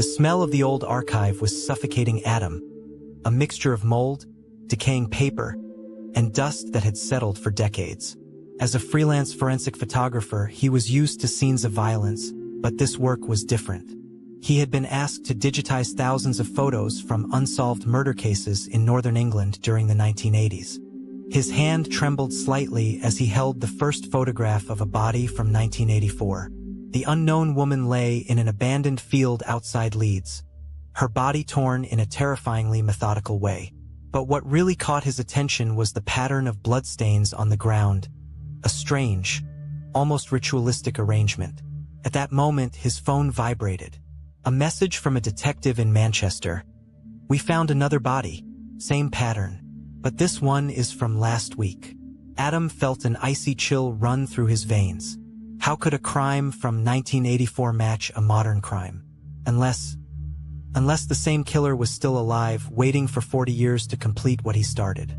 The smell of the old archive was suffocating Adam, a mixture of mold, decaying paper, and dust that had settled for decades. As a freelance forensic photographer, he was used to scenes of violence, but this work was different. He had been asked to digitize thousands of photos from unsolved murder cases in northern England during the 1980s. His hand trembled slightly as he held the first photograph of a body from 1984. The unknown woman lay in an abandoned field outside Leeds, her body torn in a terrifyingly methodical way. But what really caught his attention was the pattern of bloodstains on the ground, a strange, almost ritualistic arrangement. At that moment, his phone vibrated. A message from a detective in Manchester. "We found another body, same pattern, but this one is from last week." Adam felt an icy chill run through his veins. How could a crime from 1984 match a modern crime? Unless the same killer was still alive, waiting for 40 years to complete what he started.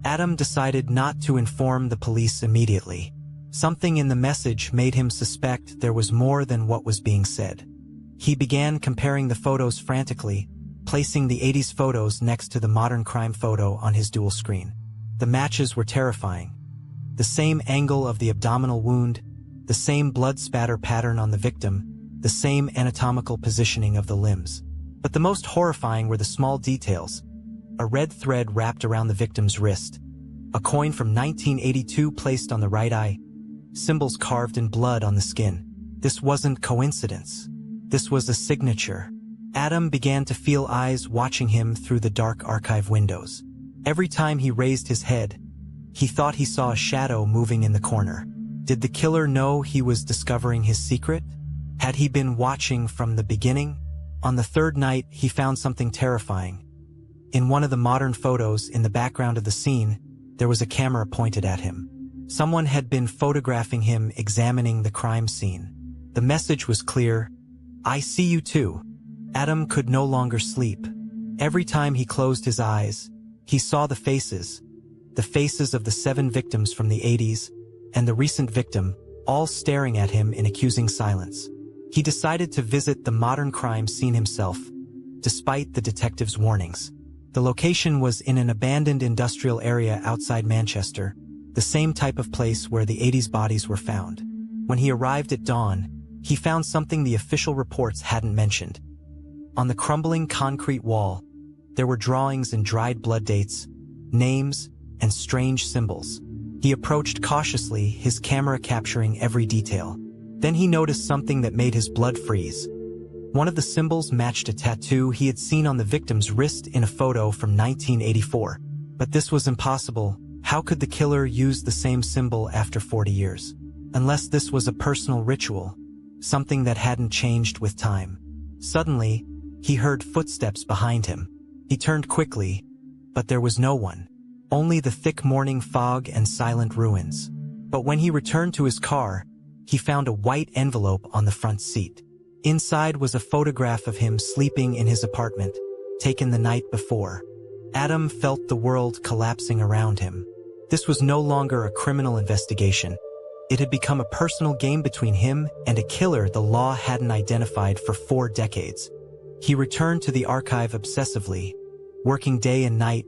Adam decided not to inform the police immediately. Something in the message made him suspect there was more than what was being said. He began comparing the photos frantically, placing the 80s photos next to the modern crime photo on his dual screen. The matches were terrifying. The same angle of the abdominal wound, the same blood spatter pattern on the victim, the same anatomical positioning of the limbs. But the most horrifying were the small details. A red thread wrapped around the victim's wrist, a coin from 1982 placed on the right eye, symbols carved in blood on the skin. This wasn't coincidence. This was a signature. Adam began to feel eyes watching him through the dark archive windows. Every time he raised his head, he thought he saw a shadow moving in the corner. Did the killer know he was discovering his secret? Had he been watching from the beginning? On the third night, he found something terrifying. In one of the modern photos in the background of the scene, there was a camera pointed at him. Someone had been photographing him examining the crime scene. The message was clear: "I see you too." Adam could no longer sleep. Every time he closed his eyes, he saw the faces of the 7 victims from the 80s, and the recent victim, all staring at him in accusing silence. He decided to visit the modern crime scene himself, despite the detective's warnings. The location was in an abandoned industrial area outside Manchester, the same type of place where the 80s bodies were found. When he arrived at dawn, he found something the official reports hadn't mentioned. On the crumbling concrete wall, there were drawings and dried blood dates, names, and strange symbols. He approached cautiously, his camera capturing every detail. Then he noticed something that made his blood freeze. One of the symbols matched a tattoo he had seen on the victim's wrist in a photo from 1984. But this was impossible. How could the killer use the same symbol after 40 years? Unless this was a personal ritual, something that hadn't changed with time. Suddenly, he heard footsteps behind him. He turned quickly, but there was no one. Only the thick morning fog and silent ruins. But when he returned to his car, he found a white envelope on the front seat. Inside was a photograph of him sleeping in his apartment, taken the night before. Adam felt the world collapsing around him. This was no longer a criminal investigation. It had become a personal game between him and a killer the law hadn't identified for 4 decades. He returned to the archive obsessively, working day and night,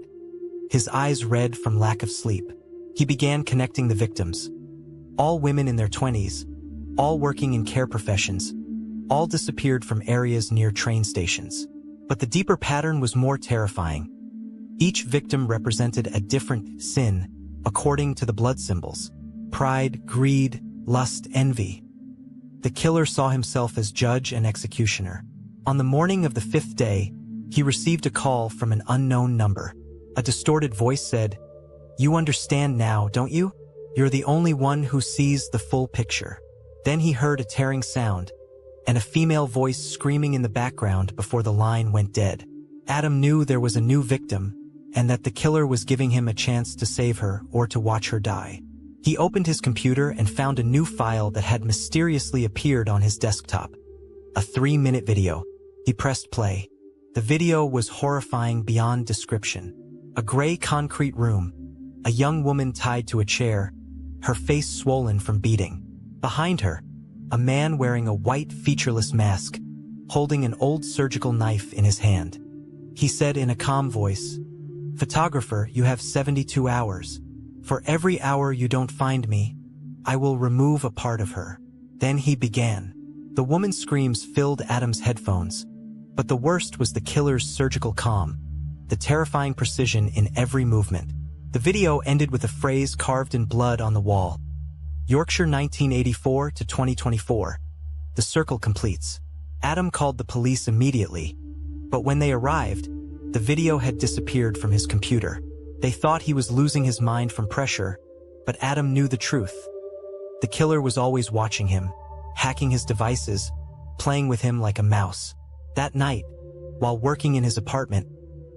his eyes red from lack of sleep. He began connecting the victims. All women in their 20s, all working in care professions, all disappeared from areas near train stations. But the deeper pattern was more terrifying. Each victim represented a different sin, according to the blood symbols: pride, greed, lust, envy. The killer saw himself as judge and executioner. On the morning of the 5th day, he received a call from an unknown number. A distorted voice said, "You understand now, don't you? You're the only one who sees the full picture." Then he heard a tearing sound, and a female voice screaming in the background before the line went dead. Adam knew there was a new victim, and that the killer was giving him a chance to save her or to watch her die. He opened his computer and found a new file that had mysteriously appeared on his desktop. A 3-minute video. He pressed play. The video was horrifying beyond description. A gray concrete room, a young woman tied to a chair, her face swollen from beating. Behind her, a man wearing a white featureless mask, holding an old surgical knife in his hand. He said in a calm voice, "Photographer, you have 72 hours. For every hour you don't find me, I will remove a part of her." Then he began. The woman's screams filled Adam's headphones, but the worst was the killer's surgical calm, the terrifying precision in every movement. The video ended with a phrase carved in blood on the wall: Yorkshire 1984 to 2024. The circle completes. Adam called the police immediately, but when they arrived, the video had disappeared from his computer. They thought he was losing his mind from pressure, but Adam knew the truth. The killer was always watching him, hacking his devices, playing with him like a mouse. That night, while working in his apartment,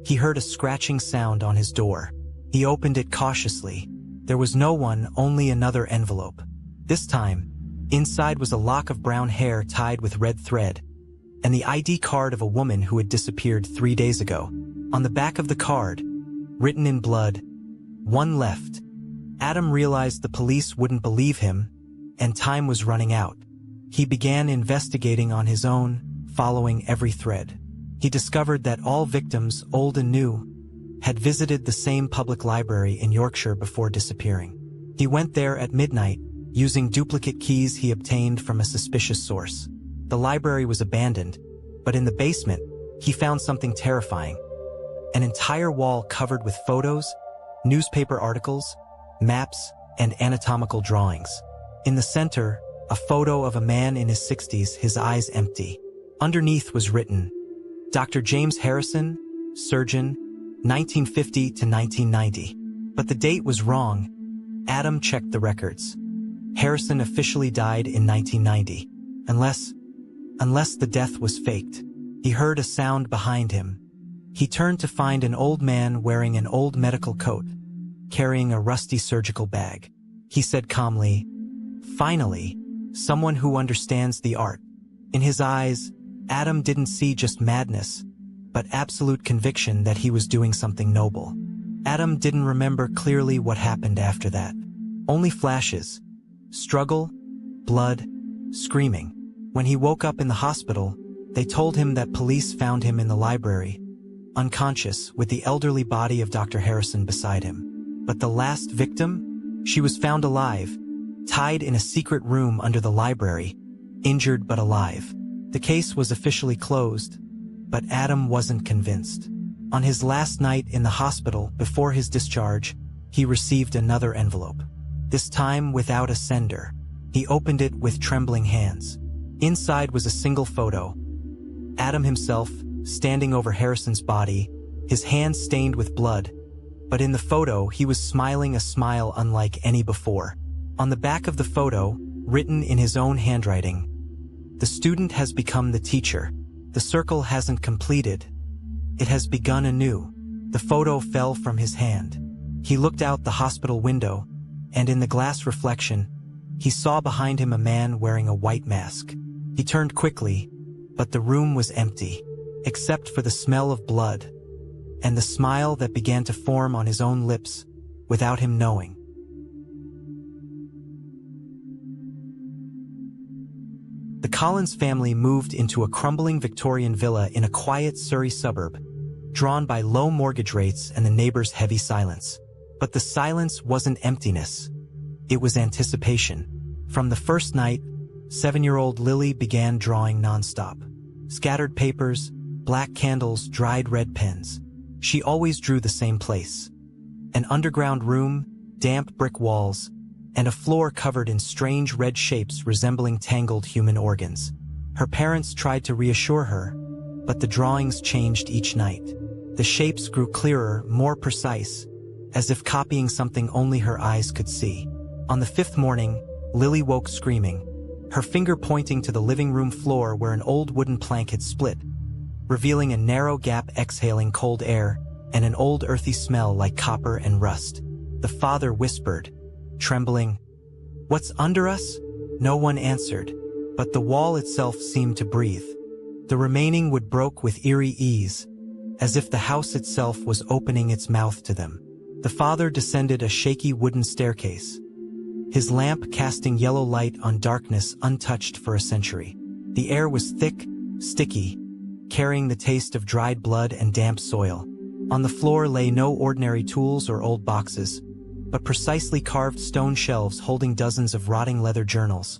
he heard a scratching sound on his door. He opened it cautiously. There was no one, only another envelope. This time, inside was a lock of brown hair tied with red thread, and the ID card of a woman who had disappeared 3 days ago. On the back of the card, written in blood, "One left." Adam realized the police wouldn't believe him, and time was running out. He began investigating on his own, following every thread. He discovered that all victims, old and new, had visited the same public library in Yorkshire before disappearing. He went there at midnight, using duplicate keys he obtained from a suspicious source. The library was abandoned, but in the basement, he found something terrifying. An entire wall covered with photos, newspaper articles, maps, and anatomical drawings. In the center, a photo of a man in his 60s, his eyes empty. Underneath was written, "Dr. James Harrison, surgeon, 1950 to 1990. But the date was wrong. Adam checked the records. Harrison officially died in 1990. Unless the death was faked. He heard a sound behind him. He turned to find an old man wearing an old medical coat, carrying a rusty surgical bag. He said calmly, "Finally, someone who understands the art." In his eyes, Adam didn't see just madness, but absolute conviction that he was doing something noble. Adam didn't remember clearly what happened after that. Only flashes. Struggle, blood, screaming. When he woke up in the hospital, they told him that police found him in the library, unconscious, with the elderly body of Dr. Harrison beside him. But the last victim? She was found alive, tied in a secret room under the library, injured but alive. The case was officially closed, but Adam wasn't convinced. On his last night in the hospital before his discharge, he received another envelope. This time without a sender. He opened it with trembling hands. Inside was a single photo. Adam himself, standing over Harrison's body, his hands stained with blood. But in the photo, he was smiling a smile unlike any before. On the back of the photo, written in his own handwriting, "The student has become the teacher. The circle hasn't completed. It has begun anew." The photo fell from his hand. He looked out the hospital window, and in the glass reflection, he saw behind him a man wearing a white mask. He turned quickly, but the room was empty, except for the smell of blood, and the smile that began to form on his own lips, without him knowing. The Collins family moved into a crumbling Victorian villa in a quiet Surrey suburb, drawn by low mortgage rates and the neighbors' heavy silence. But the silence wasn't emptiness. It was anticipation. From the first night, 7-year-old Lily began drawing nonstop. Scattered papers, black candles, dried red pens. She always drew the same place. An underground room, damp brick walls, and a floor covered in strange red shapes resembling tangled human organs. Her parents tried to reassure her, but the drawings changed each night. The shapes grew clearer, more precise, as if copying something only her eyes could see. On the 5th morning, Lily woke screaming, her finger pointing to the living room floor where an old wooden plank had split, revealing a narrow gap exhaling cold air and an old earthy smell like copper and rust. The father whispered, trembling, "What's under us?" No one answered, but the wall itself seemed to breathe. The remaining wood broke with eerie ease, as if the house itself was opening its mouth to them. The father descended a shaky wooden staircase, his lamp casting yellow light on darkness untouched for a century. The air was thick, sticky, carrying the taste of dried blood and damp soil. On the floor lay no ordinary tools or old boxes, but precisely carved stone shelves holding dozens of rotting leather journals,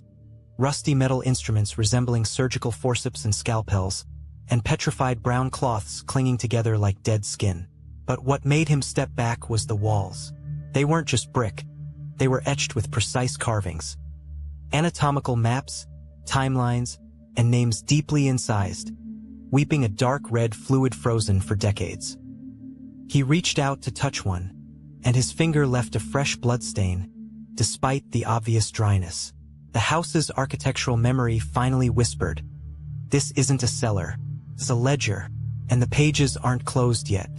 rusty metal instruments resembling surgical forceps and scalpels, and petrified brown cloths clinging together like dead skin. But what made him step back was the walls. They weren't just brick. They were etched with precise carvings. Anatomical maps, timelines, and names deeply incised, weeping a dark red fluid frozen for decades. He reached out to touch one, and his finger left a fresh bloodstain, despite the obvious dryness. The house's architectural memory finally whispered, "This isn't a cellar, it's a ledger, and the pages aren't closed yet."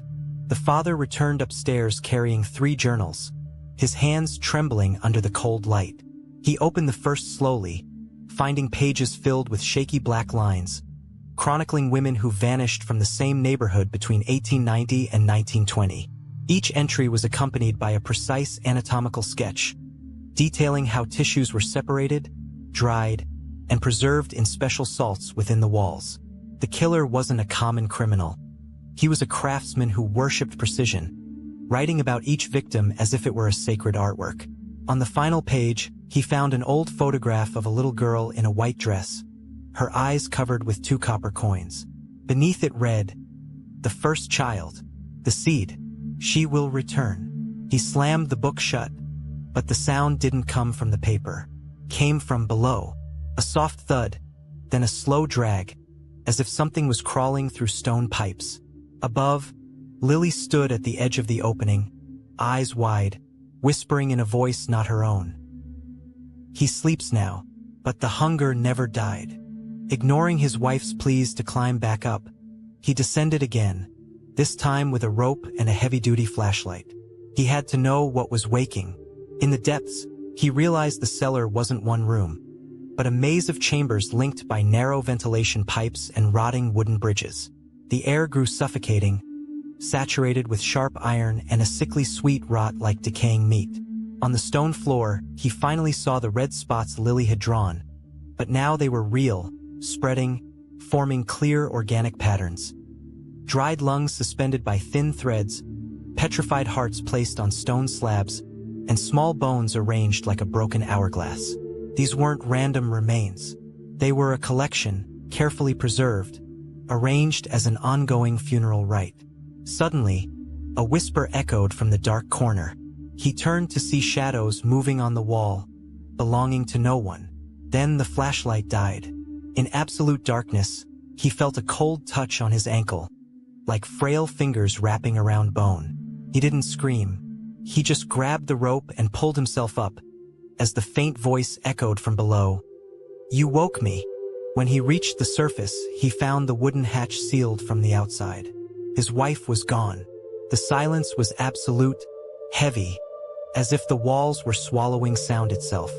The father returned upstairs carrying 3 journals, his hands trembling under the cold light. He opened the first slowly, finding pages filled with shaky black lines, chronicling women who vanished from the same neighborhood between 1890 and 1920. Each entry was accompanied by a precise anatomical sketch, detailing how tissues were separated, dried, and preserved in special salts within the walls. The killer wasn't a common criminal. He was a craftsman who worshipped precision, writing about each victim as if it were a sacred artwork. On the final page, he found an old photograph of a little girl in a white dress, her eyes covered with 2 copper coins. Beneath it read, "The first child, the seed, she will return." He slammed the book shut, but the sound didn't come from the paper. It came from below, a soft thud, then a slow drag, as if something was crawling through stone pipes. Above, Lily stood at the edge of the opening, eyes wide, whispering in a voice not her own. "He sleeps now, but the hunger never died." Ignoring his wife's pleas to climb back up, he descended again, this time with a rope and a heavy-duty flashlight. He had to know what was waking. In the depths, he realized the cellar wasn't one room, but a maze of chambers linked by narrow ventilation pipes and rotting wooden bridges. The air grew suffocating, saturated with sharp iron and a sickly sweet rot like decaying meat. On the stone floor, he finally saw the red spots Lily had drawn, but now they were real, spreading, forming clear organic patterns. Dried lungs suspended by thin threads, petrified hearts placed on stone slabs, and small bones arranged like a broken hourglass. These weren't random remains. They were a collection, carefully preserved, arranged as an ongoing funeral rite. Suddenly, a whisper echoed from the dark corner. He turned to see shadows moving on the wall, belonging to no one. Then the flashlight died. In absolute darkness, he felt a cold touch on his ankle, like frail fingers wrapping around bone. He didn't scream. He just grabbed the rope and pulled himself up, as the faint voice echoed from below. "You woke me." When he reached the surface, he found the wooden hatch sealed from the outside. His wife was gone. The silence was absolute, heavy, as if the walls were swallowing sound itself.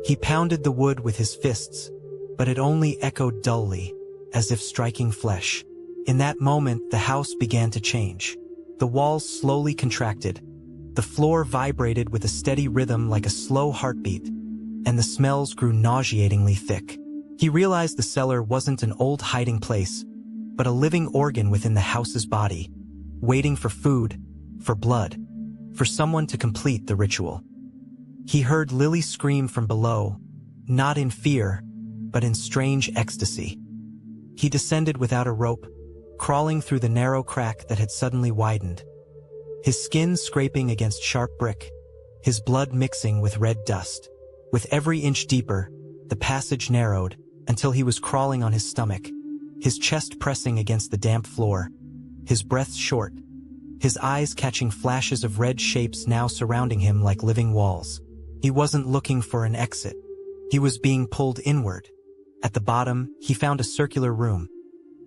He pounded the wood with his fists, but it only echoed dully, as if striking flesh. In that moment, the house began to change. The walls slowly contracted. The floor vibrated with a steady rhythm like a slow heartbeat, and the smells grew nauseatingly thick. He realized the cellar wasn't an old hiding place, but a living organ within the house's body, waiting for food, for blood, for someone to complete the ritual. He heard Lily scream from below, not in fear, but in strange ecstasy. He descended without a rope, crawling through the narrow crack that had suddenly widened. His skin scraping against sharp brick, his blood mixing with red dust. With every inch deeper, the passage narrowed until he was crawling on his stomach, his chest pressing against the damp floor, his breath short, his eyes catching flashes of red shapes now surrounding him like living walls. He wasn't looking for an exit. He was being pulled inward. At the bottom, he found a circular room,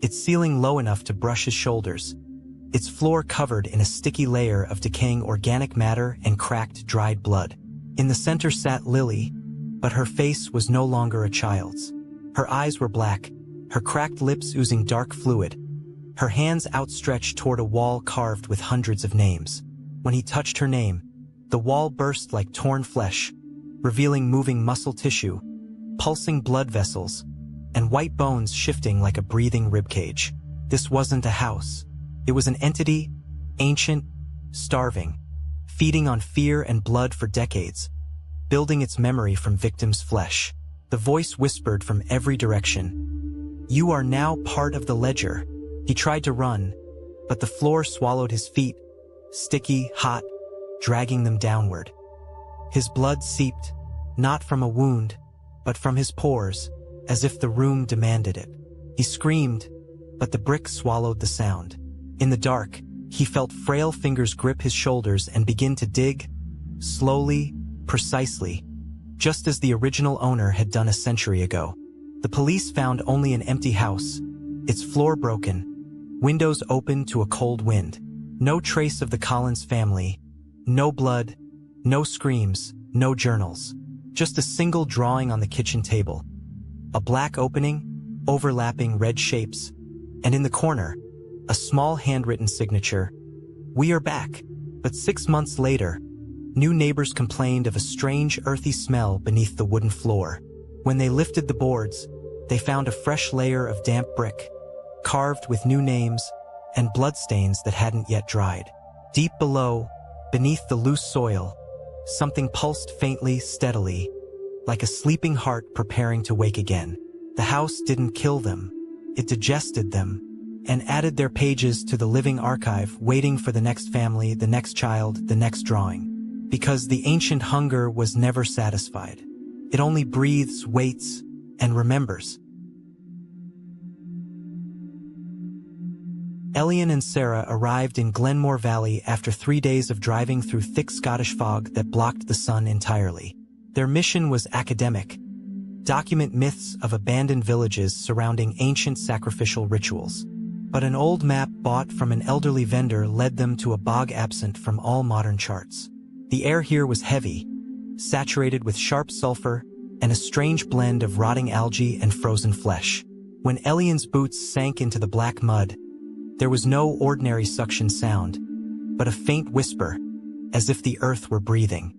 its ceiling low enough to brush his shoulders, its floor covered in a sticky layer of decaying organic matter and cracked, dried blood. In the center sat Lily, but her face was no longer a child's. Her eyes were black, her cracked lips oozing dark fluid, her hands outstretched toward a wall carved with hundreds of names. When he touched her name, the wall burst like torn flesh, revealing moving muscle tissue, pulsing blood vessels, and white bones shifting like a breathing ribcage. This wasn't a house. It was an entity, ancient, starving, feeding on fear and blood for decades, building its memory from victims' flesh. The voice whispered from every direction, "You are now part of the ledger." He tried to run, but the floor swallowed his feet, sticky, hot, dragging them downward. His blood seeped, not from a wound, but from his pores, as if the room demanded it. He screamed, but the brick swallowed the sound. In the dark, he felt frail fingers grip his shoulders and begin to dig, slowly, precisely, just as the original owner had done a century ago. The police found only an empty house, its floor broken, windows open to a cold wind. No trace of the Collins family, no blood, no screams, no journals. Just a single drawing on the kitchen table. A black opening, overlapping red shapes, and in the corner, a small handwritten signature. "We are back." But 6 months later, new neighbors complained of a strange earthy smell beneath the wooden floor. When they lifted the boards, they found a fresh layer of damp brick, carved with new names and bloodstains that hadn't yet dried. Deep below, beneath the loose soil, something pulsed faintly, steadily, like a sleeping heart preparing to wake again. The house didn't kill them. It digested them and added their pages to the living archive, waiting for the next family, the next child, the next drawing. Because the ancient hunger was never satisfied. It only breathes, waits, and remembers. Elian and Sarah arrived in Glenmore Valley after 3 days of driving through thick Scottish fog that blocked the sun entirely. Their mission was academic: document myths of abandoned villages surrounding ancient sacrificial rituals. But an old map bought from an elderly vendor led them to a bog absent from all modern charts. The air here was heavy, saturated with sharp sulfur and a strange blend of rotting algae and frozen flesh. When Elian's boots sank into the black mud, there was no ordinary suction sound, but a faint whisper, as if the earth were breathing.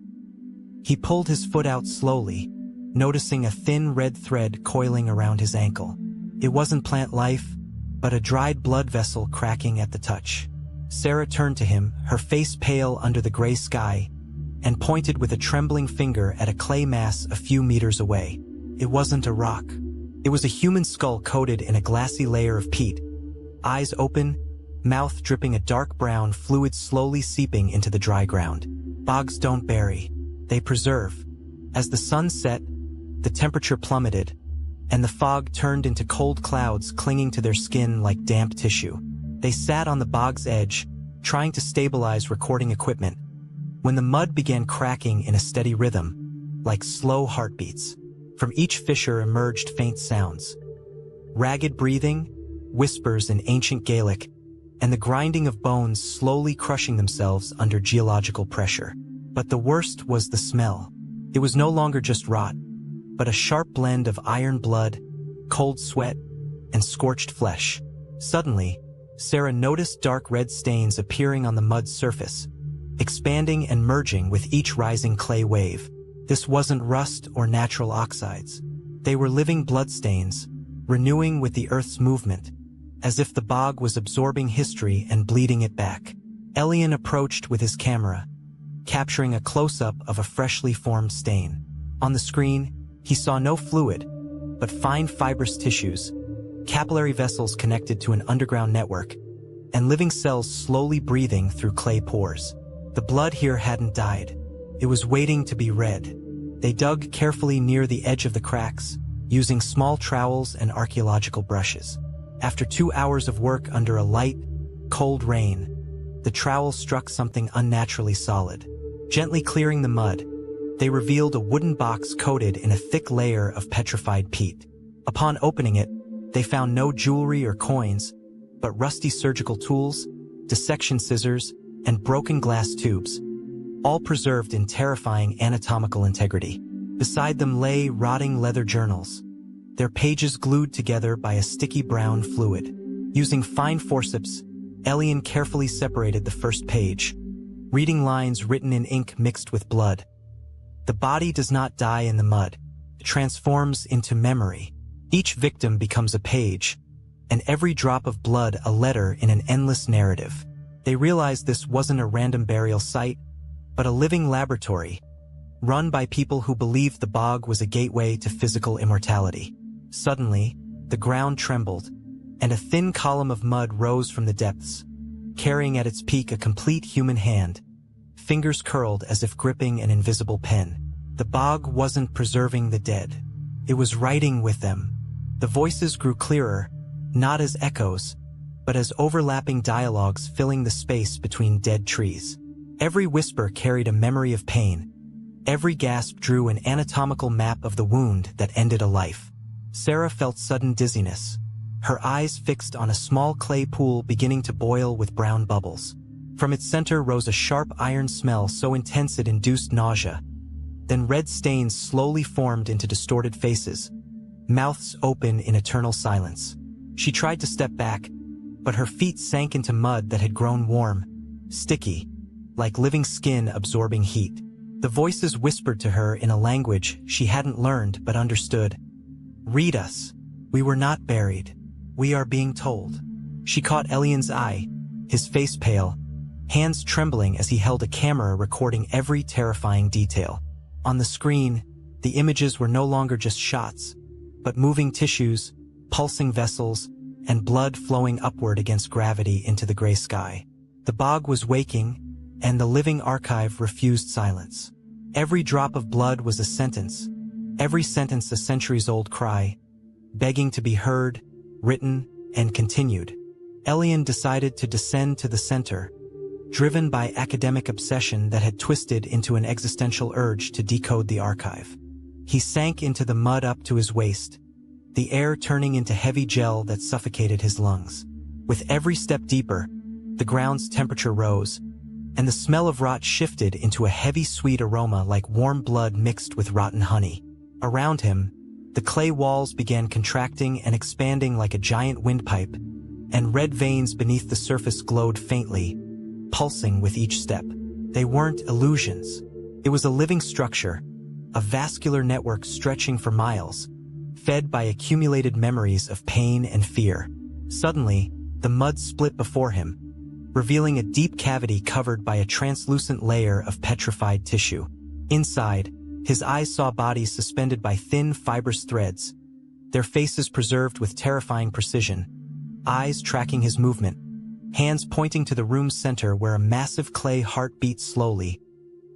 He pulled his foot out slowly, noticing a thin red thread coiling around his ankle. It wasn't plant life, but a dried blood vessel cracking at the touch. Sarah turned to him, her face pale under the gray sky, and pointed with a trembling finger at a clay mass a few meters away. It wasn't a rock. It was a human skull coated in a glassy layer of peat, eyes open, mouth dripping a dark brown fluid slowly seeping into the dry ground. Bogs don't bury, they preserve. As the sun set, the temperature plummeted, and the fog turned into cold clouds clinging to their skin like damp tissue. They sat on the bog's edge, trying to stabilize recording equipment, when the mud began cracking in a steady rhythm, like slow heartbeats. From each fissure emerged faint sounds. Ragged breathing, whispers in ancient Gaelic, and the grinding of bones slowly crushing themselves under geological pressure. But the worst was the smell. It was no longer just rot, but a sharp blend of iron blood, cold sweat, and scorched flesh. Suddenly, Sarah noticed dark red stains appearing on the mud's surface, expanding and merging with each rising clay wave. This wasn't rust or natural oxides. They were living bloodstains, renewing with the earth's movement, as if the bog was absorbing history and bleeding it back. Elian approached with his camera, capturing a close-up of a freshly formed stain. On the screen, he saw no fluid, but fine fibrous tissues, capillary vessels connected to an underground network, and living cells slowly breathing through clay pores. The blood here hadn't died. It was waiting to be read. They dug carefully near the edge of the cracks, using small trowels and archaeological brushes. After 2 hours of work under a light, cold rain, the trowel struck something unnaturally solid. Gently clearing the mud, they revealed a wooden box coated in a thick layer of petrified peat. Upon opening it, they found no jewelry or coins, but rusty surgical tools, dissection scissors, and broken glass tubes, all preserved in terrifying anatomical integrity. Beside them lay rotting leather journals, their pages glued together by a sticky brown fluid. Using fine forceps, Elian carefully separated the first page, reading lines written in ink mixed with blood. The body does not die in the mud. It transforms into memory. Each victim becomes a page, and every drop of blood a letter in an endless narrative. They realized this wasn't a random burial site, but a living laboratory, run by people who believed the bog was a gateway to physical immortality. Suddenly, the ground trembled, and a thin column of mud rose from the depths, carrying at its peak a complete human hand, fingers curled as if gripping an invisible pen. The bog wasn't preserving the dead. It was writing with them. The voices grew clearer, not as echoes, but as overlapping dialogues filling the space between dead trees. Every whisper carried a memory of pain. Every gasp drew an anatomical map of the wound that ended a life. Sarah felt sudden dizziness, her eyes fixed on a small clay pool beginning to boil with brown bubbles. From its center rose a sharp iron smell so intense it induced nausea. Then red stains slowly formed into distorted faces, mouths open in eternal silence. She tried to step back, but her feet sank into mud that had grown warm, sticky, like living skin absorbing heat. The voices whispered to her in a language she hadn't learned but understood. "Read us. We were not buried. We are being told." She caught Elian's eye, his face pale, hands trembling as he held a camera recording every terrifying detail. On the screen, the images were no longer just shots, but moving tissues, pulsing vessels, and blood flowing upward against gravity into the gray sky. The bog was waking, and the living archive refused silence. Every drop of blood was a sentence, every sentence a centuries-old cry, begging to be heard, written, and continued. Elian decided to descend to the center, driven by academic obsession that had twisted into an existential urge to decode the archive. He sank into the mud up to his waist, the air turning into heavy gel that suffocated his lungs. With every step deeper, the ground's temperature rose, and the smell of rot shifted into a heavy sweet aroma like warm blood mixed with rotten honey. Around him, the clay walls began contracting and expanding like a giant windpipe, and red veins beneath the surface glowed faintly, pulsing with each step. They weren't illusions. It was a living structure, a vascular network stretching for miles, fed by accumulated memories of pain and fear. Suddenly, the mud split before him, revealing a deep cavity covered by a translucent layer of petrified tissue. Inside, his eyes saw bodies suspended by thin, fibrous threads, their faces preserved with terrifying precision, eyes tracking his movement, hands pointing to the room's center where a massive clay heart beat slowly,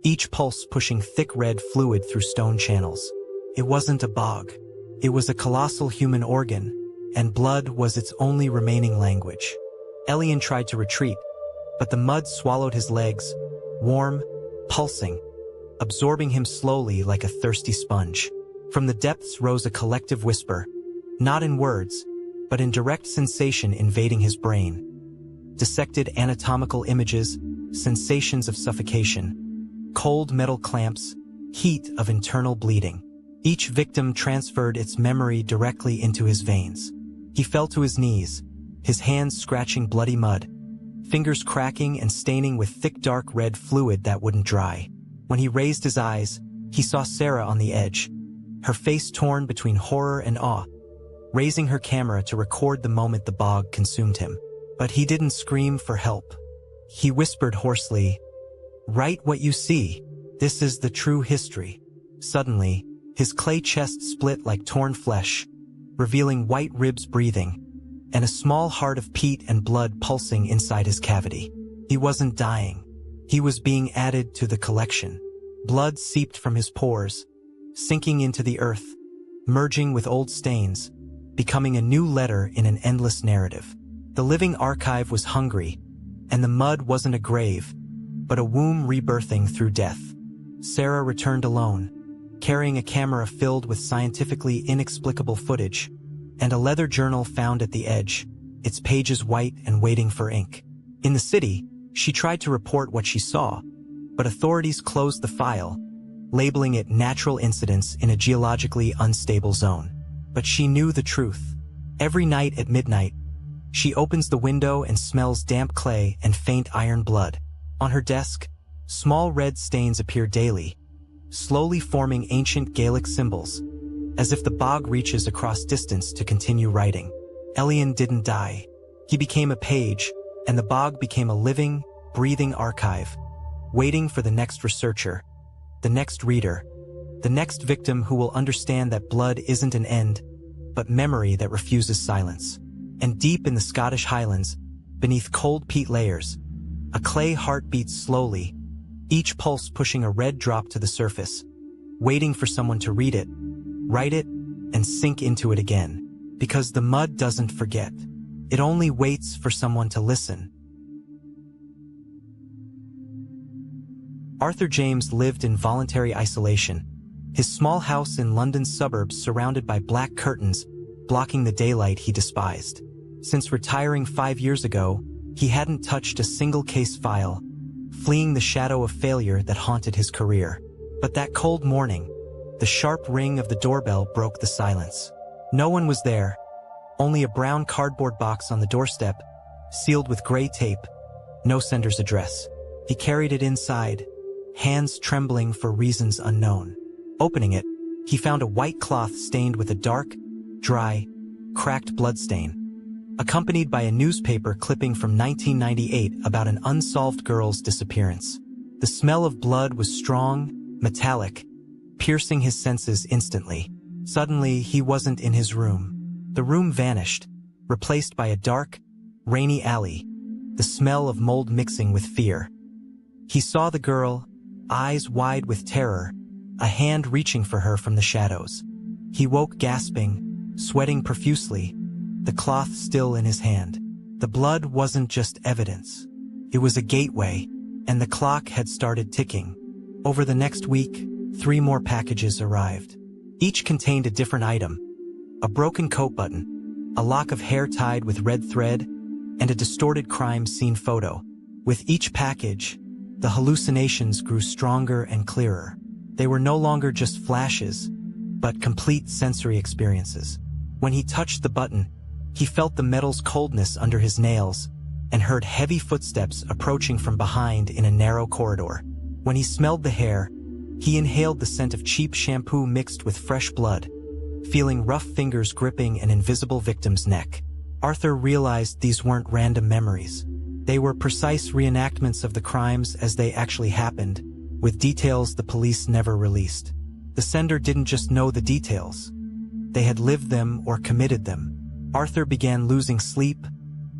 each pulse pushing thick red fluid through stone channels. It wasn't a bog. It was a colossal human organ, and blood was its only remaining language. Elian tried to retreat, but the mud swallowed his legs, warm, pulsing, absorbing him slowly like a thirsty sponge. From the depths rose a collective whisper, not in words, but in direct sensation invading his brain. Dissected anatomical images, sensations of suffocation, cold metal clamps, heat of internal bleeding. Each victim transferred its memory directly into his veins. He fell to his knees, his hands scratching bloody mud, fingers cracking and staining with thick dark red fluid that wouldn't dry. When he raised his eyes, he saw Sarah on the edge, her face torn between horror and awe, raising her camera to record the moment the bog consumed him. But he didn't scream for help. He whispered hoarsely, "Write what you see. This is the true history." Suddenly, his clay chest split like torn flesh, revealing white ribs breathing, and a small heart of peat and blood pulsing inside his cavity. He wasn't dying. He was being added to the collection. Blood seeped from his pores, sinking into the earth, merging with old stains, becoming a new letter in an endless narrative. The living archive was hungry, and the mud wasn't a grave, but a womb rebirthing through death. Sarah returned alone, carrying a camera filled with scientifically inexplicable footage, and a leather journal found at the edge, its pages white and waiting for ink. In the city, she tried to report what she saw, but authorities closed the file, labeling it natural incidents in a geologically unstable zone. But she knew the truth. Every night at midnight, she opens the window and smells damp clay and faint iron blood. On her desk, small red stains appear daily, slowly forming ancient Gaelic symbols, as if the bog reaches across distance to continue writing. Elian didn't die. He became a page, and the bog became a living, breathing archive, waiting for the next researcher, the next reader, the next victim who will understand that blood isn't an end, but memory that refuses silence. And deep in the Scottish Highlands, beneath cold peat layers, a clay heart beats slowly, each pulse pushing a red drop to the surface, waiting for someone to read it, write it, and sink into it again. Because the mud doesn't forget. It only waits for someone to listen. Arthur James lived in voluntary isolation, his small house in London's suburbs surrounded by black curtains, blocking the daylight he despised. Since retiring 5 years ago, he hadn't touched a single case file, fleeing the shadow of failure that haunted his career. But that cold morning, the sharp ring of the doorbell broke the silence. No one was there, only a brown cardboard box on the doorstep, sealed with gray tape, no sender's address. He carried it inside, hands trembling for reasons unknown. Opening it, he found a white cloth stained with a dark, dry, cracked bloodstain, accompanied by a newspaper clipping from 1998 about an unsolved girl's disappearance. The smell of blood was strong, metallic, piercing his senses instantly. Suddenly, he wasn't in his room. The room vanished, replaced by a dark, rainy alley, the smell of mold mixing with fear. He saw the girl, eyes wide with terror, a hand reaching for her from the shadows. He woke gasping, sweating profusely, the cloth still in his hand. The blood wasn't just evidence. It was a gateway, and the clock had started ticking. Over the next week, 3 more packages arrived. Each contained a different item: a broken coat button, a lock of hair tied with red thread, and a distorted crime scene photo. With each package, the hallucinations grew stronger and clearer. They were no longer just flashes, but complete sensory experiences. When he touched the button, he felt the metal's coldness under his nails and heard heavy footsteps approaching from behind in a narrow corridor. When he smelled the hair, he inhaled the scent of cheap shampoo mixed with fresh blood, feeling rough fingers gripping an invisible victim's neck. Arthur realized these weren't random memories. They were precise reenactments of the crimes as they actually happened, with details the police never released. The sender didn't just know the details. They had lived them or committed them. Arthur began losing sleep,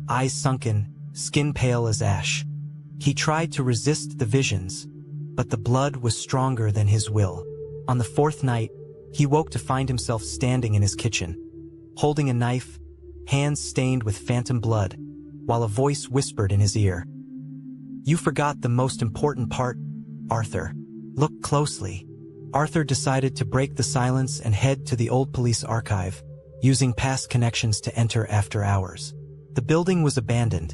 eyes sunken, skin pale as ash. He tried to resist the visions, but the blood was stronger than his will. On the 4th night, he woke to find himself standing in his kitchen, holding a knife, hands stained with phantom blood, while a voice whispered in his ear, "You forgot the most important part, Arthur. Look closely." Arthur decided to break the silence and head to the old police archive, using past connections to enter after hours. The building was abandoned,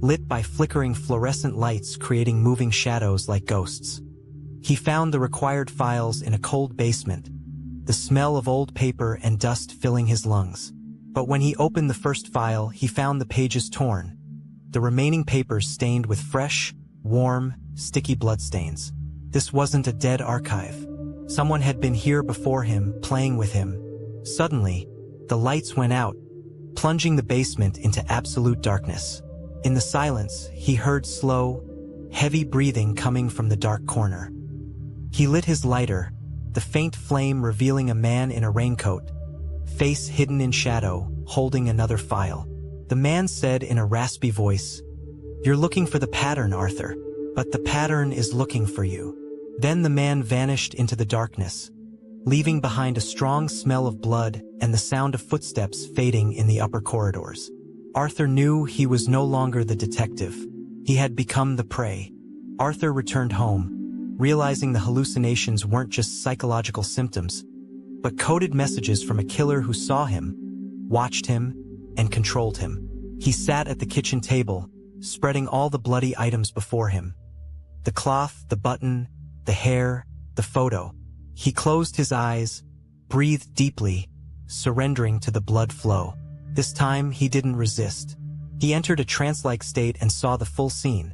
lit by flickering fluorescent lights creating moving shadows like ghosts. He found the required files in a cold basement, the smell of old paper and dust filling his lungs. But when he opened the first file, he found the pages torn, the remaining papers stained with fresh, warm, sticky bloodstains. This wasn't a dead archive. Someone had been here before him, playing with him. Suddenly, the lights went out, plunging the basement into absolute darkness. In the silence, he heard slow, heavy breathing coming from the dark corner. He lit his lighter, the faint flame revealing a man in a raincoat, face hidden in shadow, holding another file. The man said in a raspy voice, "You're looking for the pattern, Arthur, but the pattern is looking for you." Then the man vanished into the darkness, leaving behind a strong smell of blood and the sound of footsteps fading in the upper corridors. Arthur knew he was no longer the detective. He had become the prey. Arthur returned home, realizing the hallucinations weren't just psychological symptoms, but coded messages from a killer who saw him, watched him, and controlled him. He sat at the kitchen table, spreading all the bloody items before him. The cloth, the button, the hair, the photo. He closed his eyes, breathed deeply, surrendering to the blood flow. This time, he didn't resist. He entered a trance-like state and saw the full scene.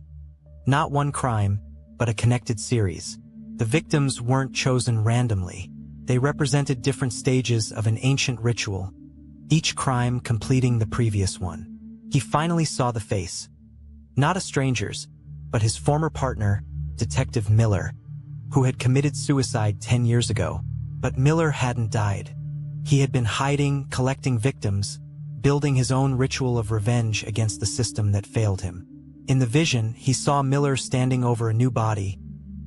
Not one crime, but a connected series. The victims weren't chosen randomly. They represented different stages of an ancient ritual, each crime completing the previous one. He finally saw the face. Not a stranger's, but his former partner, Detective Miller, who had committed suicide 10 years ago. But Miller hadn't died. He had been hiding, collecting victims, building his own ritual of revenge against the system that failed him. In the vision, he saw Miller standing over a new body,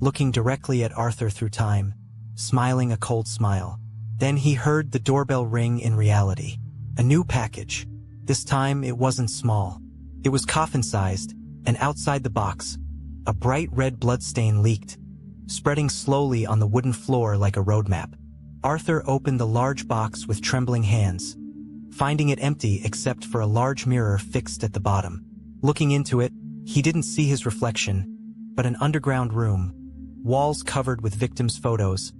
looking directly at Arthur through time, smiling a cold smile. Then he heard the doorbell ring in reality. A new package. This time it wasn't small. It was coffin-sized, and outside the box, a bright red bloodstain leaked, spreading slowly on the wooden floor like a road map. Arthur opened the large box with trembling hands, finding it empty except for a large mirror fixed at the bottom. Looking into it, he didn't see his reflection, but an underground room, walls covered with victims' photos,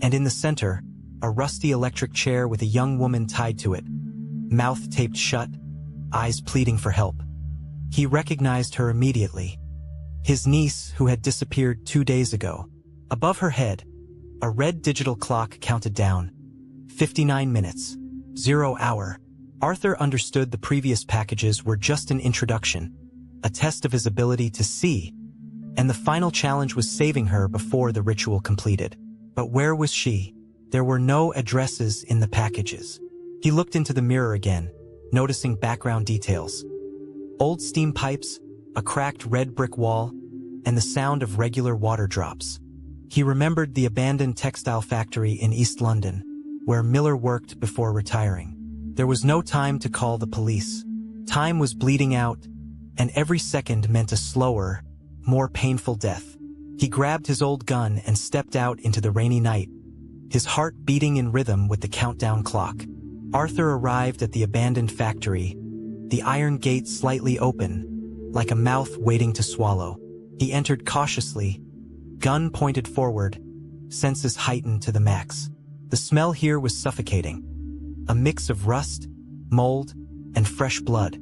and in the center, a rusty electric chair with a young woman tied to it, mouth taped shut, eyes pleading for help. He recognized her immediately. His niece, who had disappeared 2 days ago. Above her head, a red digital clock counted down. 59 minutes. 0 hour. Arthur understood the previous packages were just an introduction, a test of his ability to see, and the final challenge was saving her before the ritual completed. But where was she? There were no addresses in the packages. He looked into the mirror again, noticing background details. Old steam pipes, a cracked red brick wall, and the sound of regular water drops. He remembered the abandoned textile factory in East London, where Miller worked before retiring. There was no time to call the police. Time was bleeding out, and every second meant a slower, more painful death. He grabbed his old gun and stepped out into the rainy night, his heart beating in rhythm with the countdown clock. Arthur arrived at the abandoned factory, the iron gate slightly open, like a mouth waiting to swallow. He entered cautiously, gun pointed forward, senses heightened to the max. The smell here was suffocating, a mix of rust, mold, and fresh blood.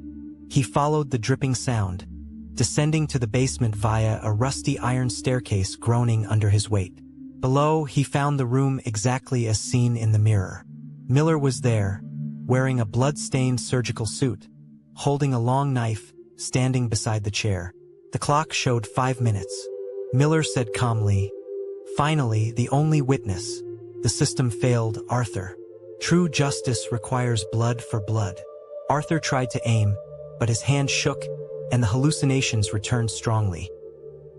He followed the dripping sound, descending to the basement via a rusty iron staircase groaning under his weight. Below, he found the room exactly as seen in the mirror. Miller was there, wearing a blood-stained surgical suit, holding a long knife, standing beside the chair. The clock showed 5 minutes. Miller said calmly, "Finally, the only witness. The system failed, Arthur. True justice requires blood for blood." Arthur tried to aim, but his hand shook, and the hallucinations returned strongly.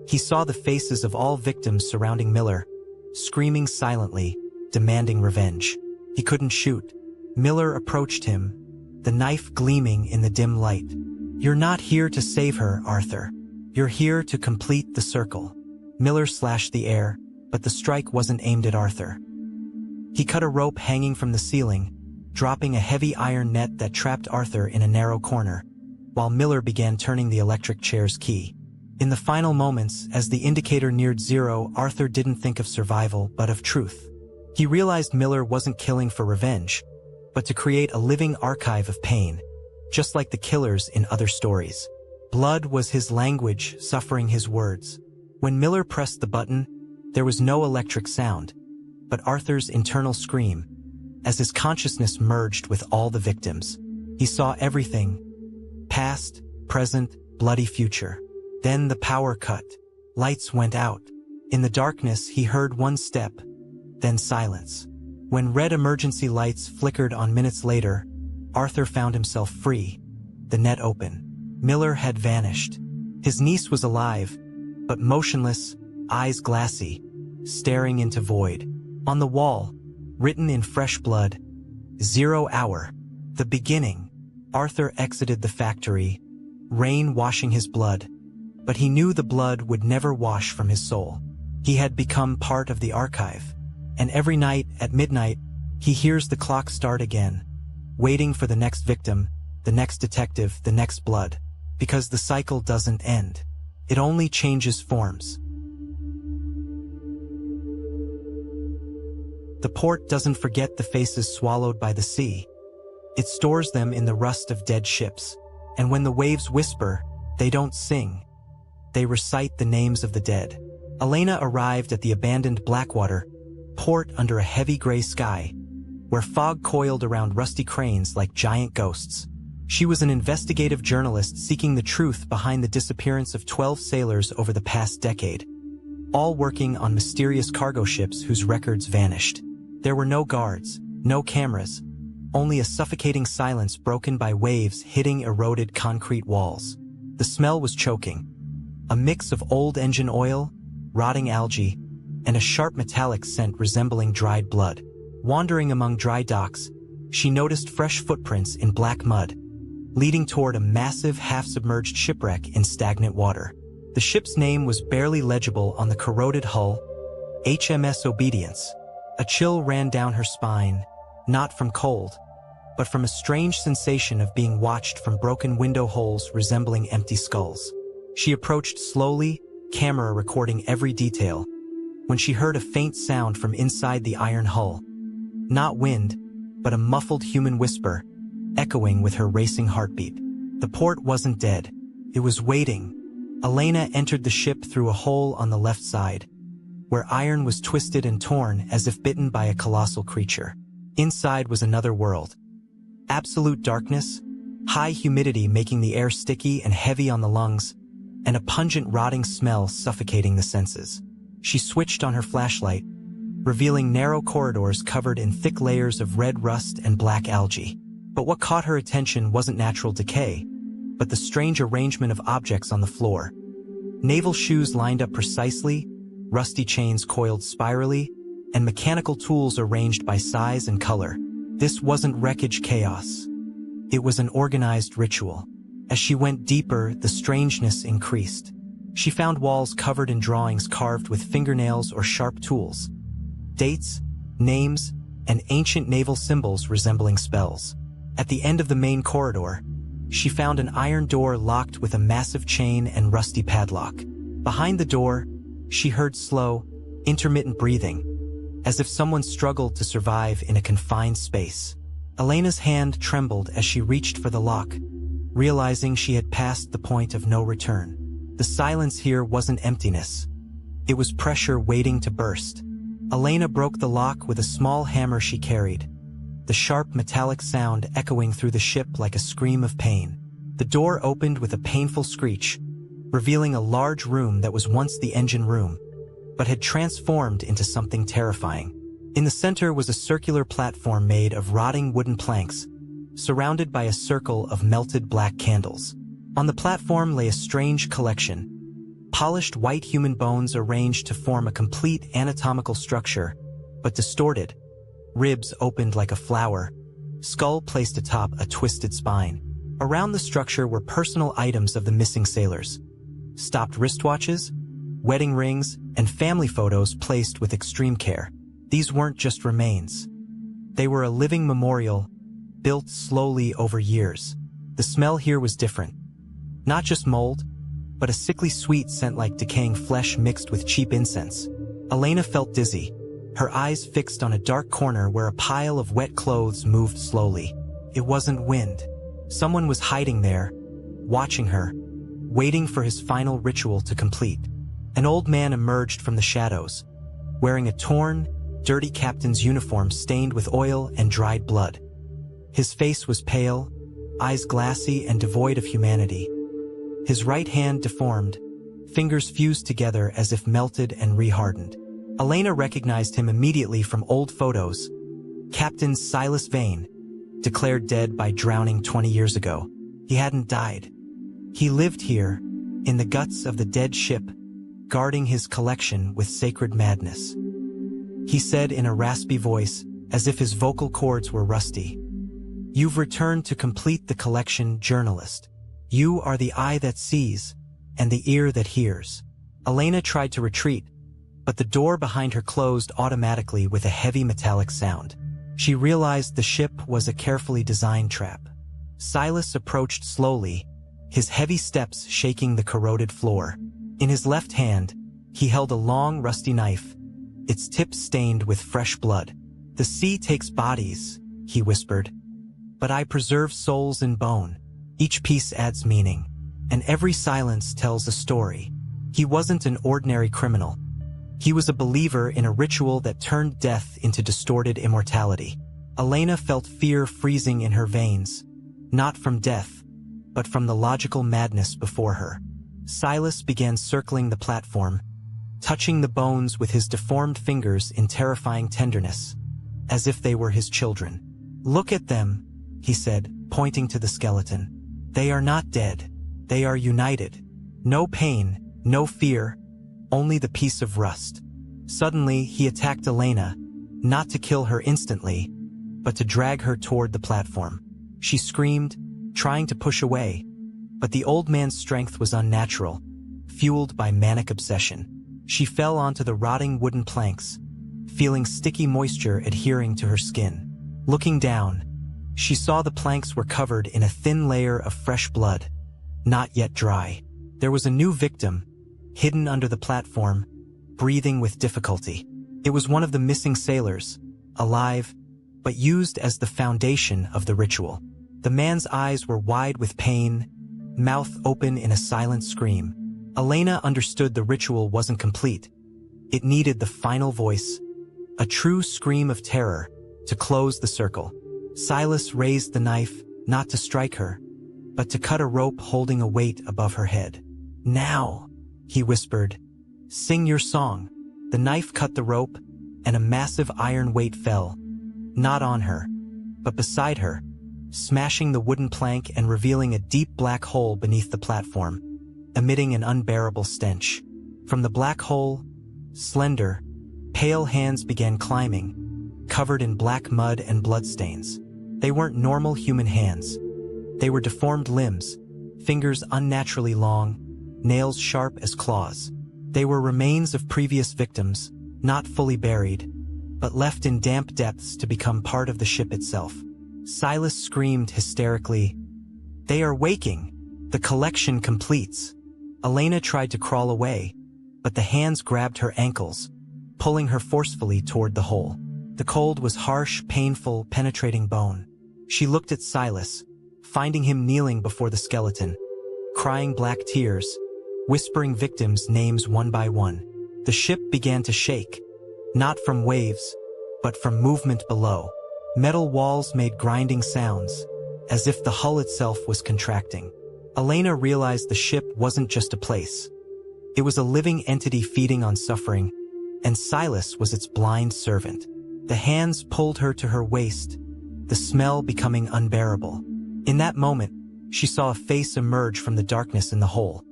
He saw the faces of all victims surrounding Miller, screaming silently, demanding revenge. He couldn't shoot. Miller approached him, the knife gleaming in the dim light. "You're not here to save her, Arthur. You're here to complete the circle." Miller slashed the air, but the strike wasn't aimed at Arthur. He cut a rope hanging from the ceiling, dropping a heavy iron net that trapped Arthur in a narrow corner, while Miller began turning the electric chair's key. In the final moments, as the indicator neared 0, Arthur didn't think of survival, but of truth. He realized Miller wasn't killing for revenge, but to create a living archive of pain, just like the killers in other stories. Blood was his language, suffering his words. When Miller pressed the button, there was no electric sound, but Arthur's internal scream, as his consciousness merged with all the victims. He saw everything: past, present, bloody future. Then the power cut. Lights went out. In the darkness, he heard one step, then silence. When red emergency lights flickered on minutes later, Arthur found himself free, the net open. Miller had vanished. His niece was alive, but motionless, eyes glassy, staring into void. On the wall, written in fresh blood, 0 hour, the beginning. Arthur exited the factory, rain washing his blood, but he knew the blood would never wash from his soul. He had become part of the archive, and every night at midnight, he hears the clock start again, waiting for the next victim, the next detective, the next blood, because the cycle doesn't end. It only changes forms. The port doesn't forget the faces swallowed by the sea. It stores them in the rust of dead ships, and when the waves whisper, they don't sing. They recite the names of the dead. Elena arrived at the abandoned Blackwater, port under a heavy gray sky, where fog coiled around rusty cranes like giant ghosts. She was an investigative journalist seeking the truth behind the disappearance of 12 sailors over the past decade, all working on mysterious cargo ships whose records vanished. There were no guards, no cameras, only a suffocating silence broken by waves hitting eroded concrete walls. The smell was choking, a mix of old engine oil, rotting algae, and a sharp metallic scent resembling dried blood. Wandering among dry docks, she noticed fresh footprints in black mud, leading toward a massive half-submerged shipwreck in stagnant water. The ship's name was barely legible on the corroded hull, HMS Obedience. A chill ran down her spine, not from cold, but from a strange sensation of being watched from broken window holes resembling empty skulls. She approached slowly, camera recording every detail, when she heard a faint sound from inside the iron hull. Not wind, but a muffled human whisper, echoing with her racing heartbeat. The port wasn't dead. It was waiting. Elena entered the ship through a hole on the left side, where iron was twisted and torn as if bitten by a colossal creature. Inside was another world. Absolute darkness, high humidity making the air sticky and heavy on the lungs, and a pungent rotting smell suffocating the senses. She switched on her flashlight, revealing narrow corridors covered in thick layers of red rust and black algae. But what caught her attention wasn't natural decay, but the strange arrangement of objects on the floor. Naval shoes lined up precisely, rusty chains coiled spirally, and mechanical tools arranged by size and color. This wasn't wreckage chaos. It was an organized ritual. As she went deeper, the strangeness increased. She found walls covered in drawings carved with fingernails or sharp tools, dates, names, and ancient naval symbols resembling spells. At the end of the main corridor, she found an iron door locked with a massive chain and rusty padlock. Behind the door, she heard slow, intermittent breathing, as if someone struggled to survive in a confined space. Elena's hand trembled as she reached for the lock, realizing she had passed the point of no return. The silence here wasn't emptiness. It was pressure waiting to burst. Elena broke the lock with a small hammer she carried, the sharp metallic sound echoing through the ship like a scream of pain. The door opened with a painful screech, revealing a large room that was once the engine room, but had transformed into something terrifying. In the center was a circular platform made of rotting wooden planks, surrounded by a circle of melted black candles. On the platform lay a strange collection, polished white human bones arranged to form a complete anatomical structure, but distorted. Ribs opened like a flower, skull placed atop a twisted spine. Around the structure were personal items of the missing sailors, stopped wristwatches, wedding rings, and family photos placed with extreme care. These weren't just remains. They were a living memorial, built slowly over years. The smell here was different. Not just mold, but a sickly sweet scent like decaying flesh mixed with cheap incense. Elena felt dizzy, her eyes fixed on a dark corner where a pile of wet clothes moved slowly. It wasn't wind. Someone was hiding there, watching her, waiting for his final ritual to complete. An old man emerged from the shadows, wearing a torn, dirty captain's uniform stained with oil and dried blood. His face was pale, eyes glassy and devoid of humanity. His right hand deformed, fingers fused together as if melted and rehardened. Elena recognized him immediately from old photos. Captain Silas Vane, declared dead by drowning 20 years ago. He hadn't died. He lived here, in the guts of the dead ship, guarding his collection with sacred madness. He said in a raspy voice, as if his vocal cords were rusty, "You've returned to complete the collection, journalist. You are the eye that sees, and the ear that hears." Elena tried to retreat, but the door behind her closed automatically with a heavy metallic sound. She realized the ship was a carefully designed trap. Silas approached slowly, his heavy steps shaking the corroded floor. In his left hand, he held a long, rusty knife, its tip stained with fresh blood. "The sea takes bodies," he whispered, "but I preserve souls in bone. Each piece adds meaning, and every silence tells a story." He wasn't an ordinary criminal. He was a believer in a ritual that turned death into distorted immortality. Elena felt fear freezing in her veins, not from death, but from the logical madness before her. Silas began circling the platform, touching the bones with his deformed fingers in terrifying tenderness, as if they were his children. "Look at them," he said, pointing to the skeleton. "They are not dead. They are united. No pain, no fear, only the piece of rust." Suddenly, he attacked Elena, not to kill her instantly, but to drag her toward the platform. She screamed, trying to push away, but the old man's strength was unnatural, fueled by manic obsession. She fell onto the rotting wooden planks, feeling sticky moisture adhering to her skin. Looking down, she saw the planks were covered in a thin layer of fresh blood, not yet dry. There was a new victim, hidden under the platform, breathing with difficulty. It was one of the missing sailors, alive, but used as the foundation of the ritual. The man's eyes were wide with pain, mouth open in a silent scream. Elena understood the ritual wasn't complete. It needed the final voice, a true scream of terror, to close the circle. Silas raised the knife, not to strike her, but to cut a rope holding a weight above her head. "Now," he whispered, "sing your song." The knife cut the rope, and a massive iron weight fell, not on her, but beside her, smashing the wooden plank and revealing a deep black hole beneath the platform, emitting an unbearable stench. From the black hole, slender, pale hands began climbing, covered in black mud and bloodstains. They weren't normal human hands. They were deformed limbs, fingers unnaturally long, nails sharp as claws. They were remains of previous victims, not fully buried, but left in damp depths to become part of the ship itself. Silas screamed hysterically, "They are waking! The collection completes!" Elena tried to crawl away, but the hands grabbed her ankles, pulling her forcefully toward the hole. The cold was harsh, painful, penetrating bone. She looked at Silas, finding him kneeling before the skeleton, crying black tears, whispering victims' names one by one. The ship began to shake, not from waves, but from movement below. Metal walls made grinding sounds, as if the hull itself was contracting. Elena realized the ship wasn't just a place. It was a living entity feeding on suffering, and Silas was its blind servant. The hands pulled her to her waist, the smell becoming unbearable. In that moment, she saw a face emerge from the darkness in the hole.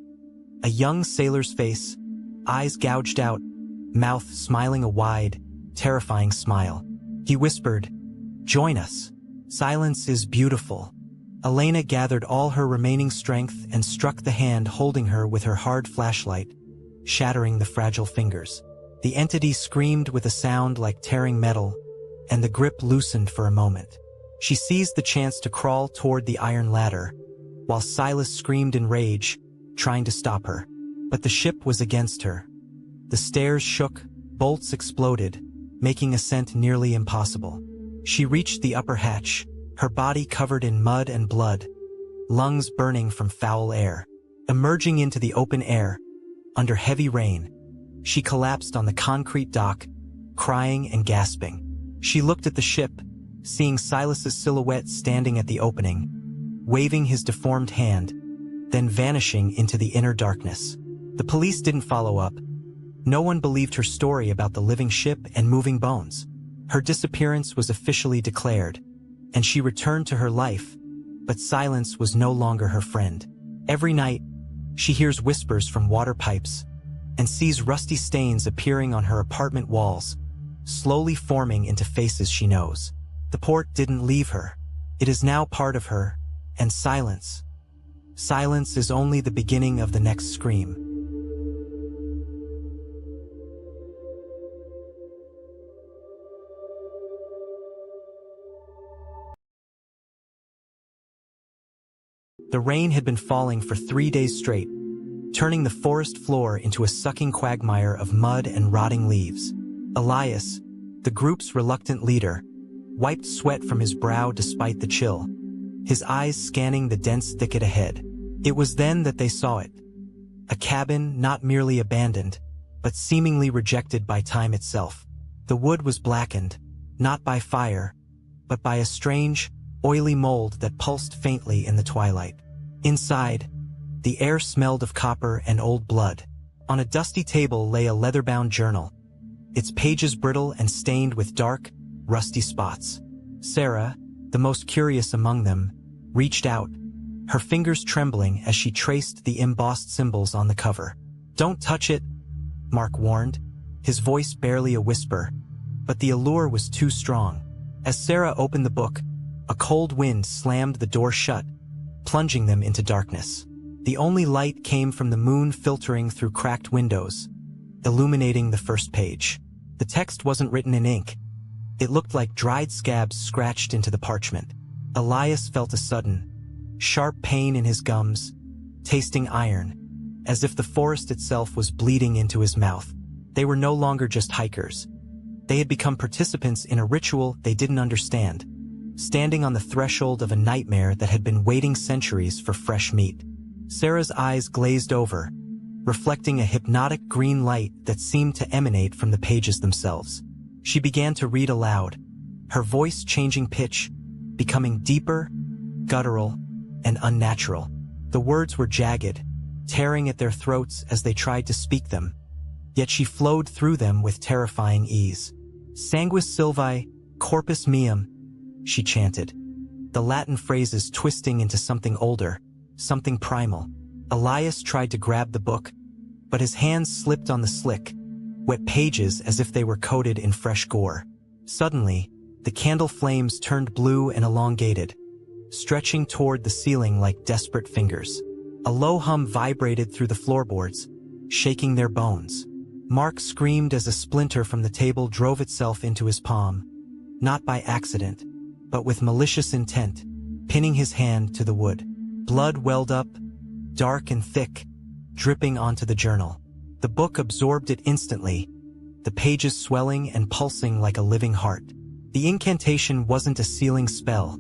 A young sailor's face, eyes gouged out, mouth smiling a wide, terrifying smile. He whispered, "Join us. Silence is beautiful." Elena gathered all her remaining strength and struck the hand holding her with her hard flashlight, shattering the fragile fingers. The entity screamed with a sound like tearing metal, and the grip loosened for a moment. She seized the chance to crawl toward the iron ladder, while Silas screamed in rage, trying to stop her. But the ship was against her. The stairs shook, bolts exploded, making ascent nearly impossible. She reached the upper hatch, her body covered in mud and blood, lungs burning from foul air. Emerging into the open air, under heavy rain, she collapsed on the concrete dock, crying and gasping. She looked at the ship, seeing Silas's silhouette standing at the opening, waving his deformed hand, then vanishing into the inner darkness. The police didn't follow up. No one believed her story about the living ship and moving bones. Her disappearance was officially declared, and she returned to her life, but silence was no longer her friend. Every night, she hears whispers from water pipes and sees rusty stains appearing on her apartment walls, slowly forming into faces she knows. The port didn't leave her. It is now part of her, and silence. Silence is only the beginning of the next scream. The rain had been falling for 3 days straight, turning the forest floor into a sucking quagmire of mud and rotting leaves. Elias, the group's reluctant leader, wiped sweat from his brow despite the chill, his eyes scanning the dense thicket ahead. It was then that they saw it. A cabin not merely abandoned, but seemingly rejected by time itself. The wood was blackened, not by fire, but by a strange, oily mold that pulsed faintly in the twilight. Inside, the air smelled of copper and old blood. On a dusty table lay a leather-bound journal, its pages brittle and stained with dark, rusty spots. Sarah, the most curious among them, reached out, her fingers trembling as she traced the embossed symbols on the cover. "Don't touch it," Mark warned, his voice barely a whisper, but the allure was too strong. As Sarah opened the book, a cold wind slammed the door shut, plunging them into darkness. The only light came from the moon filtering through cracked windows, illuminating the first page. The text wasn't written in ink. It looked like dried scabs scratched into the parchment. Elias felt a sudden, sharp pain in his gums, tasting iron, as if the forest itself was bleeding into his mouth. They were no longer just hikers. They had become participants in a ritual they didn't understand, standing on the threshold of a nightmare that had been waiting centuries for fresh meat. Sarah's eyes glazed over, reflecting a hypnotic green light that seemed to emanate from the pages themselves. She began to read aloud, her voice changing pitch, becoming deeper, guttural, and unnatural. The words were jagged, tearing at their throats as they tried to speak them, yet she flowed through them with terrifying ease. "Sanguis Silvae, corpus meum," she chanted, the Latin phrases twisting into something older, something primal. Elias tried to grab the book, but his hands slipped on the slick, wet pages as if they were coated in fresh gore. Suddenly, the candle flames turned blue and elongated, stretching toward the ceiling like desperate fingers. A low hum vibrated through the floorboards, shaking their bones. Mark screamed as a splinter from the table drove itself into his palm, not by accident, but with malicious intent, pinning his hand to the wood. Blood welled up, dark and thick, dripping onto the journal. The book absorbed it instantly, the pages swelling and pulsing like a living heart. The incantation wasn't a sealing spell.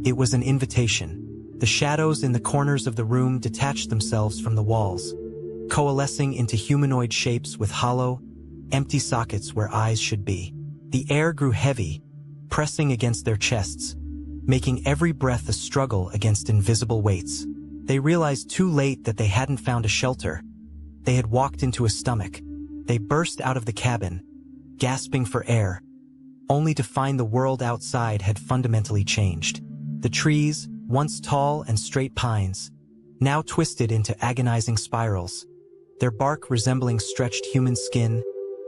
It was an invitation. The shadows in the corners of the room detached themselves from the walls, coalescing into humanoid shapes with hollow, empty sockets where eyes should be. The air grew heavy, pressing against their chests, making every breath a struggle against invisible weights. They realized too late that they hadn't found a shelter. They had walked into a stomach. They burst out of the cabin, gasping for air, only to find the world outside had fundamentally changed. The trees, once tall and straight pines, now twisted into agonizing spirals, their bark resembling stretched human skin,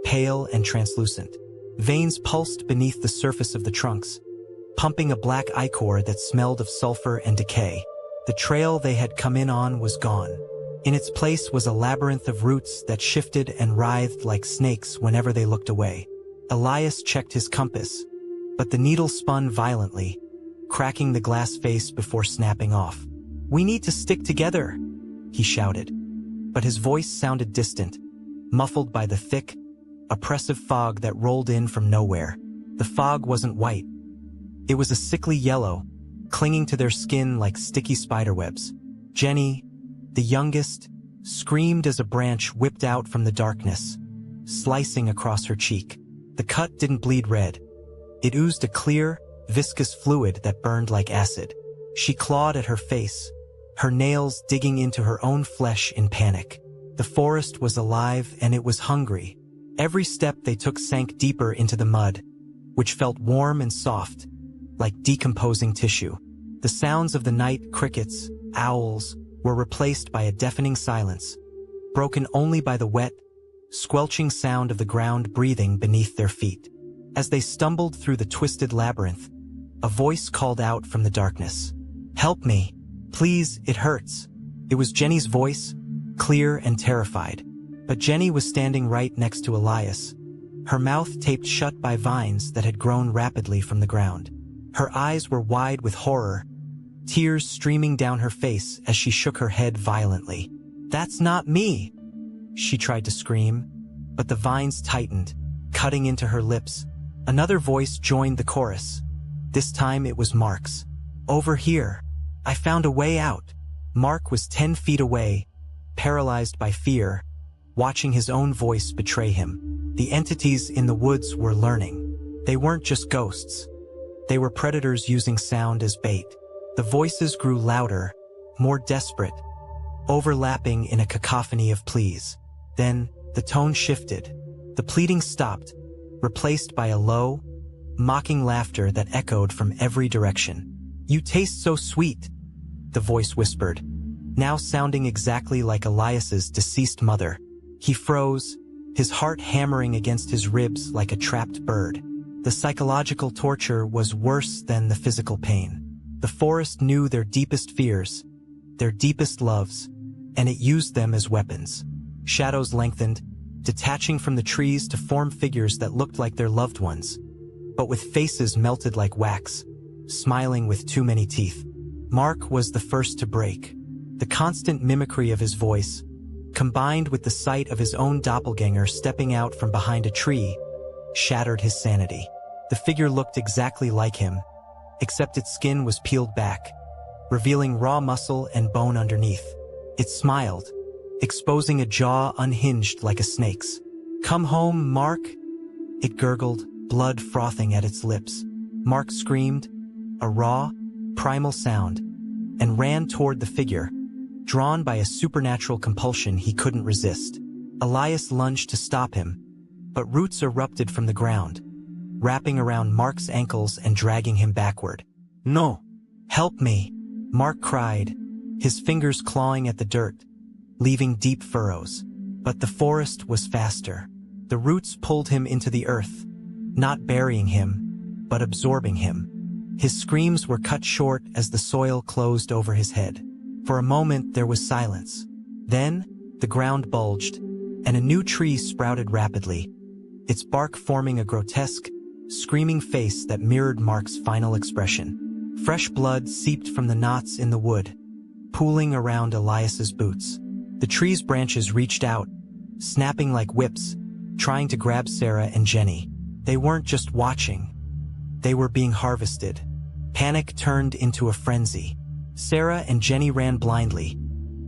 pale and translucent. Veins pulsed beneath the surface of the trunks, pumping a black ichor that smelled of sulfur and decay. The trail they had come in on was gone. In its place was a labyrinth of roots that shifted and writhed like snakes whenever they looked away. Elias checked his compass, but the needle spun violently, cracking the glass face before snapping off. "We need to stick together," he shouted, but his voice sounded distant, muffled by the thick, oppressive fog that rolled in from nowhere. The fog wasn't white. It was a sickly yellow, clinging to their skin like sticky spiderwebs. Jenny, the youngest, screamed as a branch whipped out from the darkness, slicing across her cheek. The cut didn't bleed red. It oozed a clear, viscous fluid that burned like acid. She clawed at her face, her nails digging into her own flesh in panic. The forest was alive and it was hungry. Every step they took sank deeper into the mud, which felt warm and soft, like decomposing tissue. The sounds of the night, crickets, owls, were replaced by a deafening silence, broken only by the wet, squelching sound of the ground breathing beneath their feet. As they stumbled through the twisted labyrinth, a voice called out from the darkness, "Help me, please, it hurts." It was Jenny's voice, clear and terrified. But Jenny was standing right next to Elias, her mouth taped shut by vines that had grown rapidly from the ground. Her eyes were wide with horror, tears streaming down her face as she shook her head violently. "That's not me!" She tried to scream, but the vines tightened, cutting into her lips. Another voice joined the chorus. This time it was Mark's. "Over here. I found a way out." Mark was 10 feet away, paralyzed by fear, watching his own voice betray him. The entities in the woods were learning. They weren't just ghosts. They were predators using sound as bait. The voices grew louder, more desperate, overlapping in a cacophony of pleas. Then, the tone shifted. The pleading stopped, replaced by a low, mocking laughter that echoed from every direction. "You taste so sweet," the voice whispered, now sounding exactly like Elias's deceased mother. He froze, his heart hammering against his ribs like a trapped bird. The psychological torture was worse than the physical pain. The forest knew their deepest fears, their deepest loves, and it used them as weapons. Shadows lengthened, detaching from the trees to form figures that looked like their loved ones, but with faces melted like wax, smiling with too many teeth. Mark was the first to break. The constant mimicry of his voice, combined with the sight of his own doppelganger stepping out from behind a tree, shattered his sanity. The figure looked exactly like him, except its skin was peeled back, revealing raw muscle and bone underneath. It smiled, exposing a jaw unhinged like a snake's. "Come home, Mark," it gurgled, blood frothing at its lips. Mark screamed, a raw, primal sound, and ran toward the figure, drawn by a supernatural compulsion he couldn't resist. Elias lunged to stop him, but roots erupted from the ground, wrapping around Mark's ankles and dragging him backward. "No! Help me!" Mark cried, his fingers clawing at the dirt, leaving deep furrows. But the forest was faster. The roots pulled him into the earth, not burying him, but absorbing him. His screams were cut short as the soil closed over his head. For a moment there was silence. Then, the ground bulged, and a new tree sprouted rapidly, its bark forming a grotesque, screaming face that mirrored Mark's final expression. Fresh blood seeped from the knots in the wood, pooling around Elias's boots. The tree's branches reached out, snapping like whips, trying to grab Sarah and Jenny. They weren't just watching. They were being harvested. Panic turned into a frenzy. Sarah and Jenny ran blindly,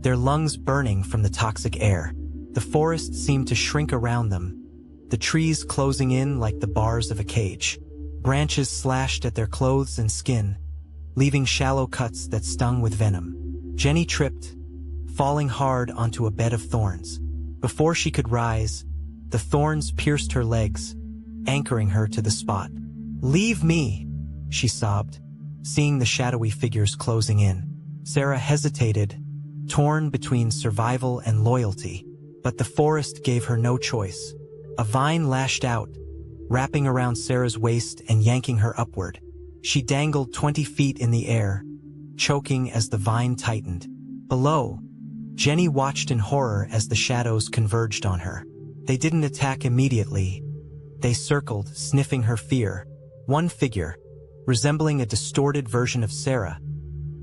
their lungs burning from the toxic air. The forest seemed to shrink around them, the trees closing in like the bars of a cage. Branches slashed at their clothes and skin, leaving shallow cuts that stung with venom. Jenny tripped, falling hard onto a bed of thorns. Before she could rise, the thorns pierced her legs, anchoring her to the spot. "Leave me," she sobbed, seeing the shadowy figures closing in. Sarah hesitated, torn between survival and loyalty, but the forest gave her no choice. A vine lashed out, wrapping around Sarah's waist and yanking her upward. She dangled 20 feet in the air, choking as the vine tightened. Below, Jenny watched in horror as the shadows converged on her. They didn't attack immediately. They circled, sniffing her fear. One figure, resembling a distorted version of Sarah,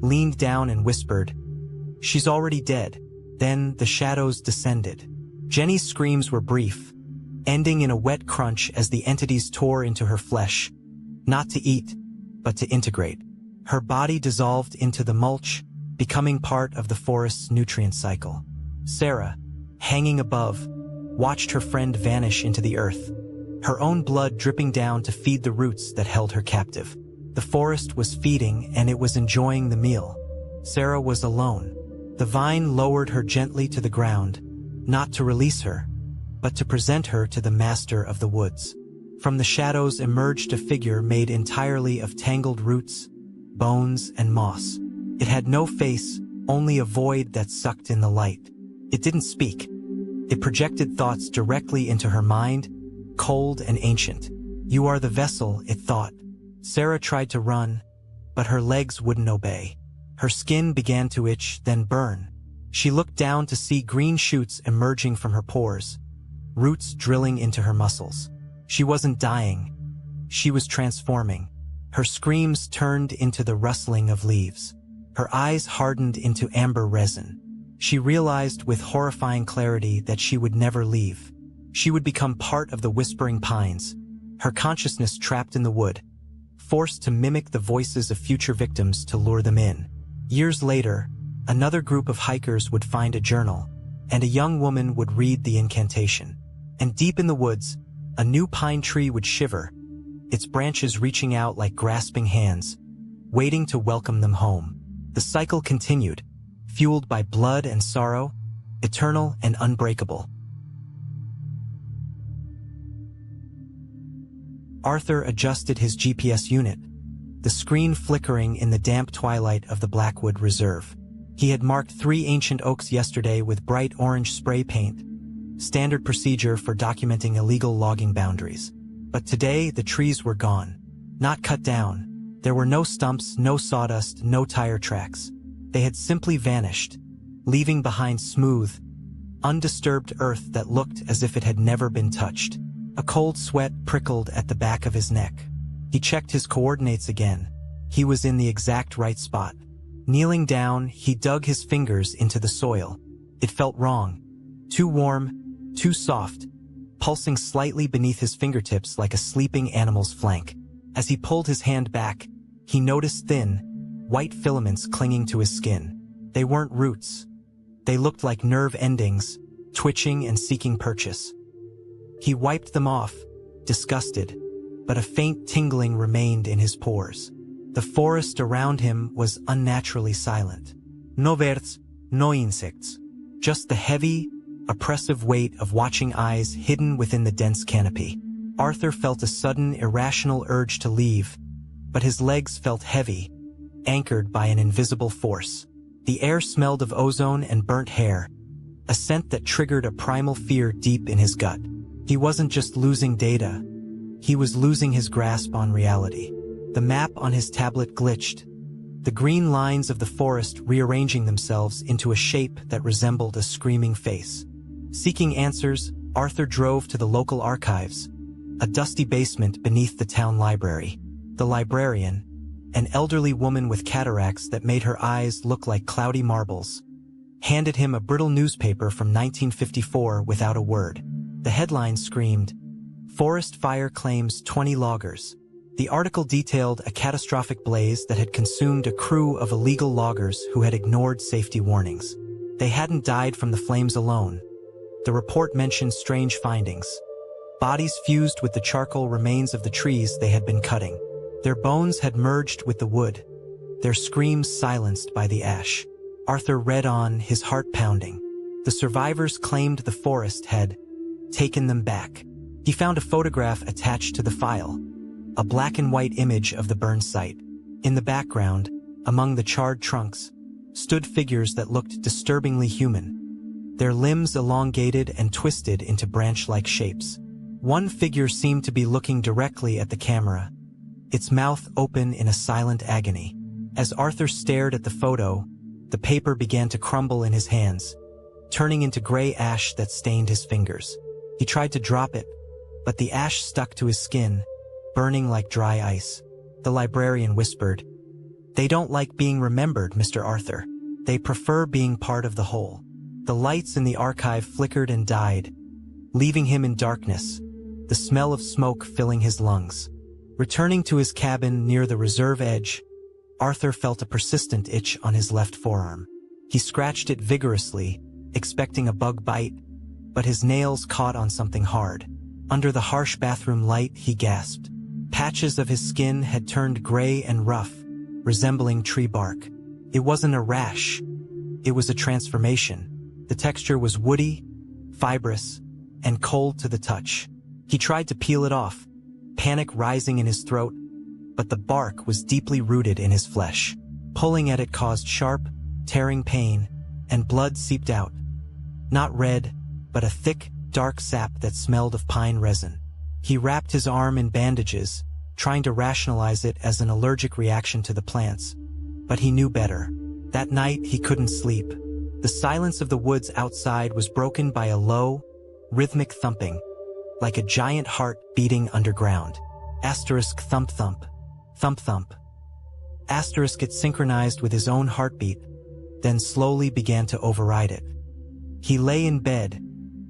leaned down and whispered, "She's already dead." Then the shadows descended. Jenny's screams were brief, ending in a wet crunch as the entities tore into her flesh, not to eat, but to integrate. Her body dissolved into the mulch, becoming part of the forest's nutrient cycle. Sarah, hanging above, watched her friend vanish into the earth, her own blood dripping down to feed the roots that held her captive. The forest was feeding and it was enjoying the meal. Sarah was alone. The vine lowered her gently to the ground, not to release her, but to present her to the master of the woods. From the shadows emerged a figure made entirely of tangled roots, bones, and moss. It had no face, only a void that sucked in the light. It didn't speak. It projected thoughts directly into her mind, cold and ancient. "You are the vessel," it thought. Sarah tried to run, but her legs wouldn't obey. Her skin began to itch, then burn. She looked down to see green shoots emerging from her pores, roots drilling into her muscles. She wasn't dying. She was transforming. Her screams turned into the rustling of leaves. Her eyes hardened into amber resin. She realized with horrifying clarity that she would never leave. She would become part of the whispering pines, her consciousness trapped in the wood, forced to mimic the voices of future victims to lure them in. Years later, another group of hikers would find a journal, and a young woman would read the incantation. And deep in the woods, a new pine tree would shiver, its branches reaching out like grasping hands, waiting to welcome them home. The cycle continued, fueled by blood and sorrow, eternal and unbreakable. Arthur adjusted his GPS unit, the screen flickering in the damp twilight of the Blackwood Reserve. He had marked 3 ancient oaks yesterday with bright orange spray paint, standard procedure for documenting illegal logging boundaries. But today, the trees were gone. Not cut down. There were no stumps, no sawdust, no tire tracks. They had simply vanished, leaving behind smooth, undisturbed earth that looked as if it had never been touched. A cold sweat prickled at the back of his neck. He checked his coordinates again. He was in the exact right spot. Kneeling down, he dug his fingers into the soil. It felt wrong. Too warm, too soft, pulsing slightly beneath his fingertips like a sleeping animal's flank. As he pulled his hand back, he noticed thin, white filaments clinging to his skin. They weren't roots. They looked like nerve endings, twitching and seeking purchase. He wiped them off, disgusted, but a faint tingling remained in his pores. The forest around him was unnaturally silent. No birds, no insects. Just the heavy, oppressive weight of watching eyes hidden within the dense canopy. Arthur felt a sudden, irrational urge to leave, but his legs felt heavy, anchored by an invisible force. The air smelled of ozone and burnt hair, a scent that triggered a primal fear deep in his gut. He wasn't just losing data, he was losing his grasp on reality. The map on his tablet glitched, the green lines of the forest rearranging themselves into a shape that resembled a screaming face. Seeking answers, Arthur drove to the local archives, a dusty basement beneath the town library. The librarian, an elderly woman with cataracts that made her eyes look like cloudy marbles, handed him a brittle newspaper from 1954 without a word. The headline screamed, "Forest fire claims 20 loggers." The article detailed a catastrophic blaze that had consumed a crew of illegal loggers who had ignored safety warnings. They hadn't died from the flames alone. The report mentioned strange findings. Bodies fused with the charcoal remains of the trees they had been cutting. Their bones had merged with the wood, their screams silenced by the ash. Arthur read on, his heart pounding. The survivors claimed the forest had taken them back. He found a photograph attached to the file, a black and white image of the burned site. In the background, among the charred trunks, stood figures that looked disturbingly human, their limbs elongated and twisted into branch-like shapes. One figure seemed to be looking directly at the camera, its mouth open in a silent agony. As Arthur stared at the photo, the paper began to crumble in his hands, turning into gray ash that stained his fingers. He tried to drop it, but the ash stuck to his skin, burning like dry ice. The librarian whispered, "They don't like being remembered, Mr. Arthur. They prefer being part of the whole." The lights in the archive flickered and died, leaving him in darkness, the smell of smoke filling his lungs. Returning to his cabin near the reserve edge, Arthur felt a persistent itch on his left forearm. He scratched it vigorously, expecting a bug bite, but his nails caught on something hard. Under the harsh bathroom light, he gasped. Patches of his skin had turned gray and rough, resembling tree bark. It wasn't a rash. It was a transformation. The texture was woody, fibrous, and cold to the touch. He tried to peel it off, panic rising in his throat, but the bark was deeply rooted in his flesh. Pulling at it caused sharp, tearing pain, and blood seeped out. Not red, but a thick, dark sap that smelled of pine resin. He wrapped his arm in bandages, trying to rationalize it as an allergic reaction to the plants. But he knew better. That night, he couldn't sleep. The silence of the woods outside was broken by a low, rhythmic thumping, like a giant heart beating underground. Asterisk thump thump, thump thump. Asterisk it synchronized with his own heartbeat, then slowly began to override it. He lay in bed,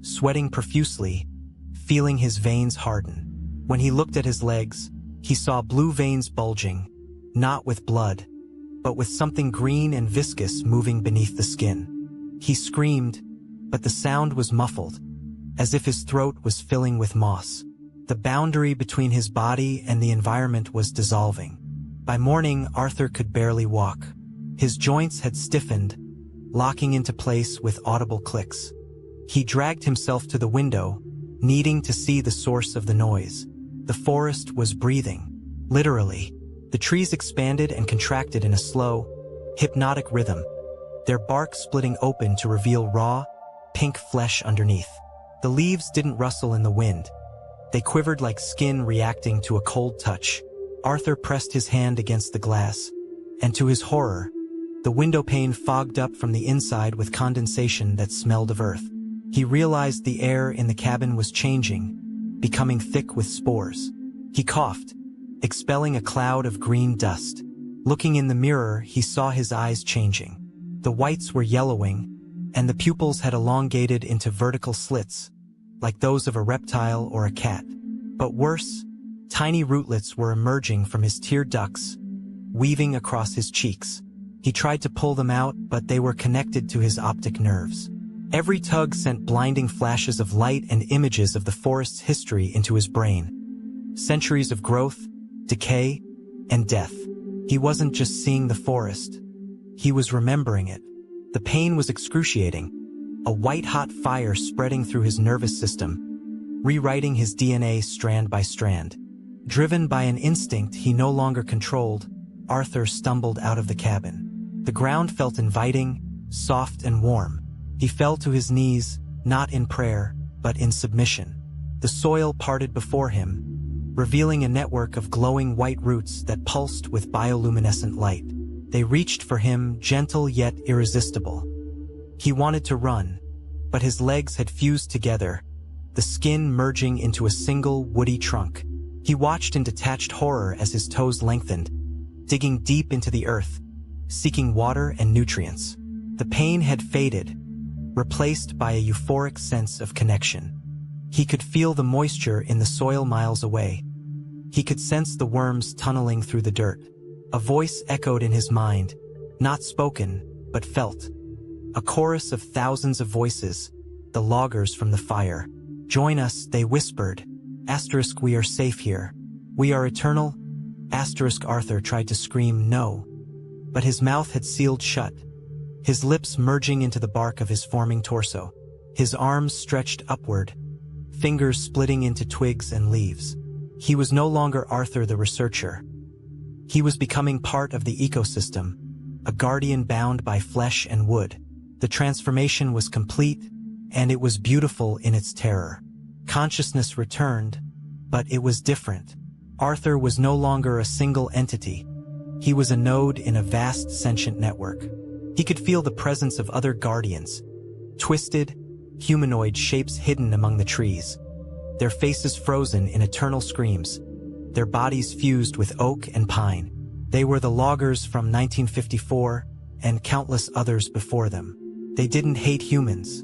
sweating profusely, feeling his veins harden. When he looked at his legs, he saw blue veins bulging, not with blood, but with something green and viscous moving beneath the skin. He screamed, but the sound was muffled, as if his throat was filling with moss. The boundary between his body and the environment was dissolving. By morning, Arthur could barely walk. His joints had stiffened, locking into place with audible clicks. He dragged himself to the window, needing to see the source of the noise. The forest was breathing. Literally. The trees expanded and contracted in a slow, hypnotic rhythm, their bark splitting open to reveal raw, pink flesh underneath. The leaves didn't rustle in the wind. They quivered like skin reacting to a cold touch. Arthur pressed his hand against the glass, and to his horror, the window pane fogged up from the inside with condensation that smelled of earth. He realized the air in the cabin was changing, becoming thick with spores. He coughed, expelling a cloud of green dust. Looking in the mirror, he saw his eyes changing. The whites were yellowing, and the pupils had elongated into vertical slits, like those of a reptile or a cat. But worse, tiny rootlets were emerging from his tear ducts, weaving across his cheeks. He tried to pull them out, but they were connected to his optic nerves. Every tug sent blinding flashes of light and images of the forest's history into his brain. Centuries of growth, decay, and death. He wasn't just seeing the forest. He was remembering it. The pain was excruciating, a white-hot fire spreading through his nervous system, rewriting his DNA strand by strand. Driven by an instinct he no longer controlled, Arthur stumbled out of the cabin. The ground felt inviting, soft and warm. He fell to his knees, not in prayer, but in submission. The soil parted before him, revealing a network of glowing white roots that pulsed with bioluminescent light. They reached for him, gentle yet irresistible. He wanted to run, but his legs had fused together, the skin merging into a single woody trunk. He watched in detached horror as his toes lengthened, digging deep into the earth, seeking water and nutrients. The pain had faded, replaced by a euphoric sense of connection. He could feel the moisture in the soil miles away. He could sense the worms tunneling through the dirt. A voice echoed in his mind, not spoken, but felt. A chorus of thousands of voices, the loggers from the fire. "Join us," they whispered. *, "We are safe here. We are eternal." Arthur tried to scream no, but his mouth had sealed shut, his lips merging into the bark of his forming torso. His arms stretched upward, fingers splitting into twigs and leaves. He was no longer Arthur the researcher. He was becoming part of the ecosystem, a guardian bound by flesh and wood. The transformation was complete, and it was beautiful in its terror. Consciousness returned, but it was different. Arthur was no longer a single entity. He was a node in a vast sentient network. He could feel the presence of other guardians, twisted, humanoid shapes hidden among the trees, their faces frozen in eternal screams, their bodies fused with oak and pine. They were the loggers from 1954 and countless others before them. They didn't hate humans.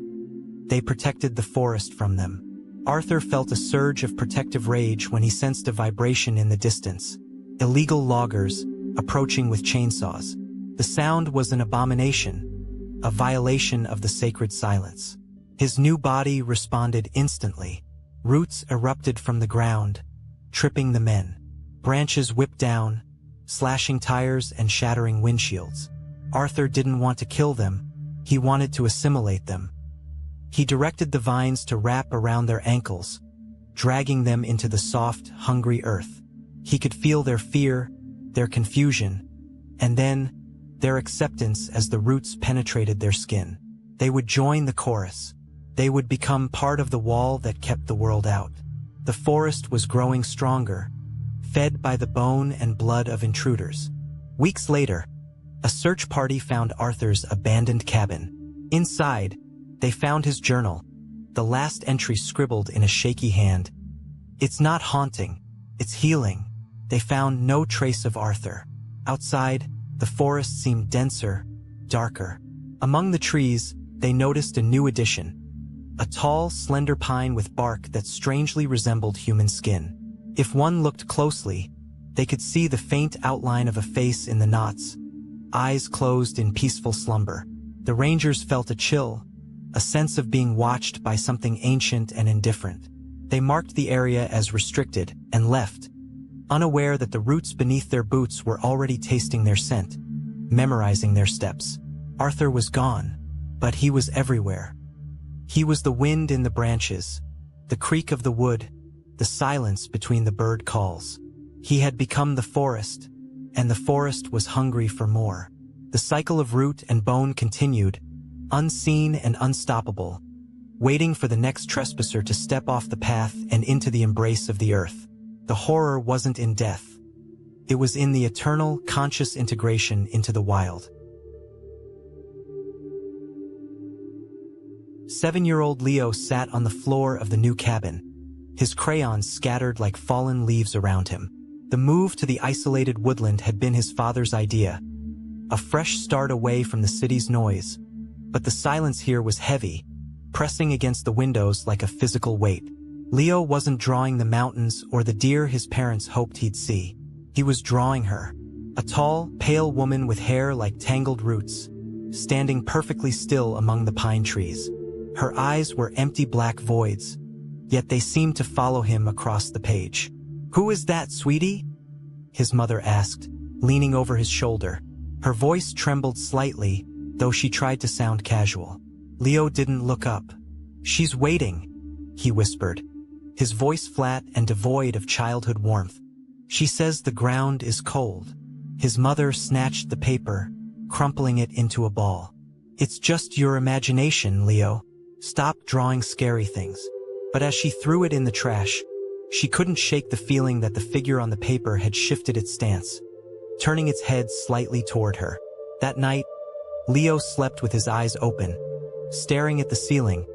They protected the forest from them. Arthur felt a surge of protective rage when he sensed a vibration in the distance. Illegal loggers, approaching with chainsaws. The sound was an abomination, a violation of the sacred silence. His new body responded instantly. Roots erupted from the ground, tripping the men. Branches whipped down, slashing tires and shattering windshields. Arthur didn't want to kill them. He wanted to assimilate them. He directed the vines to wrap around their ankles, dragging them into the soft, hungry earth. He could feel their fear, their confusion, and then their acceptance as the roots penetrated their skin. They would join the chorus. They would become part of the wall that kept the world out. The forest was growing stronger, fed by the bone and blood of intruders. Weeks later, a search party found Arthur's abandoned cabin. Inside, they found his journal, the last entry scribbled in a shaky hand. "It's not haunting, it's healing." They found no trace of Arthur. Outside, the forest seemed denser, darker. Among the trees, they noticed a new addition. A tall, slender pine with bark that strangely resembled human skin. If one looked closely, they could see the faint outline of a face in the knots, eyes closed in peaceful slumber. The rangers felt a chill, a sense of being watched by something ancient and indifferent. They marked the area as restricted and left, unaware that the roots beneath their boots were already tasting their scent, memorizing their steps. Arthur was gone, but he was everywhere. He was the wind in the branches, the creak of the wood, the silence between the bird calls. He had become the forest, and the forest was hungry for more. The cycle of root and bone continued, unseen and unstoppable, waiting for the next trespasser to step off the path and into the embrace of the earth. The horror wasn't in death. It was in the eternal, conscious integration into the wild. 7-year-old Leo sat on the floor of the new cabin, his crayons scattered like fallen leaves around him. The move to the isolated woodland had been his father's idea, a fresh start away from the city's noise. But the silence here was heavy, pressing against the windows like a physical weight. Leo wasn't drawing the mountains or the deer his parents hoped he'd see. He was drawing her, a tall, pale woman with hair like tangled roots, standing perfectly still among the pine trees. Her eyes were empty black voids, yet they seemed to follow him across the page. "Who is that, sweetie?" his mother asked, leaning over his shoulder. Her voice trembled slightly, though she tried to sound casual. Leo didn't look up. "She's waiting," he whispered, his voice flat and devoid of childhood warmth. "She says the ground is cold." His mother snatched the paper, crumpling it into a ball. "It's just your imagination, Leo. Stop drawing scary things." But as she threw it in the trash, she couldn't shake the feeling that the figure on the paper had shifted its stance, turning its head slightly toward her. That night, Leo slept with his eyes open, staring at the ceiling,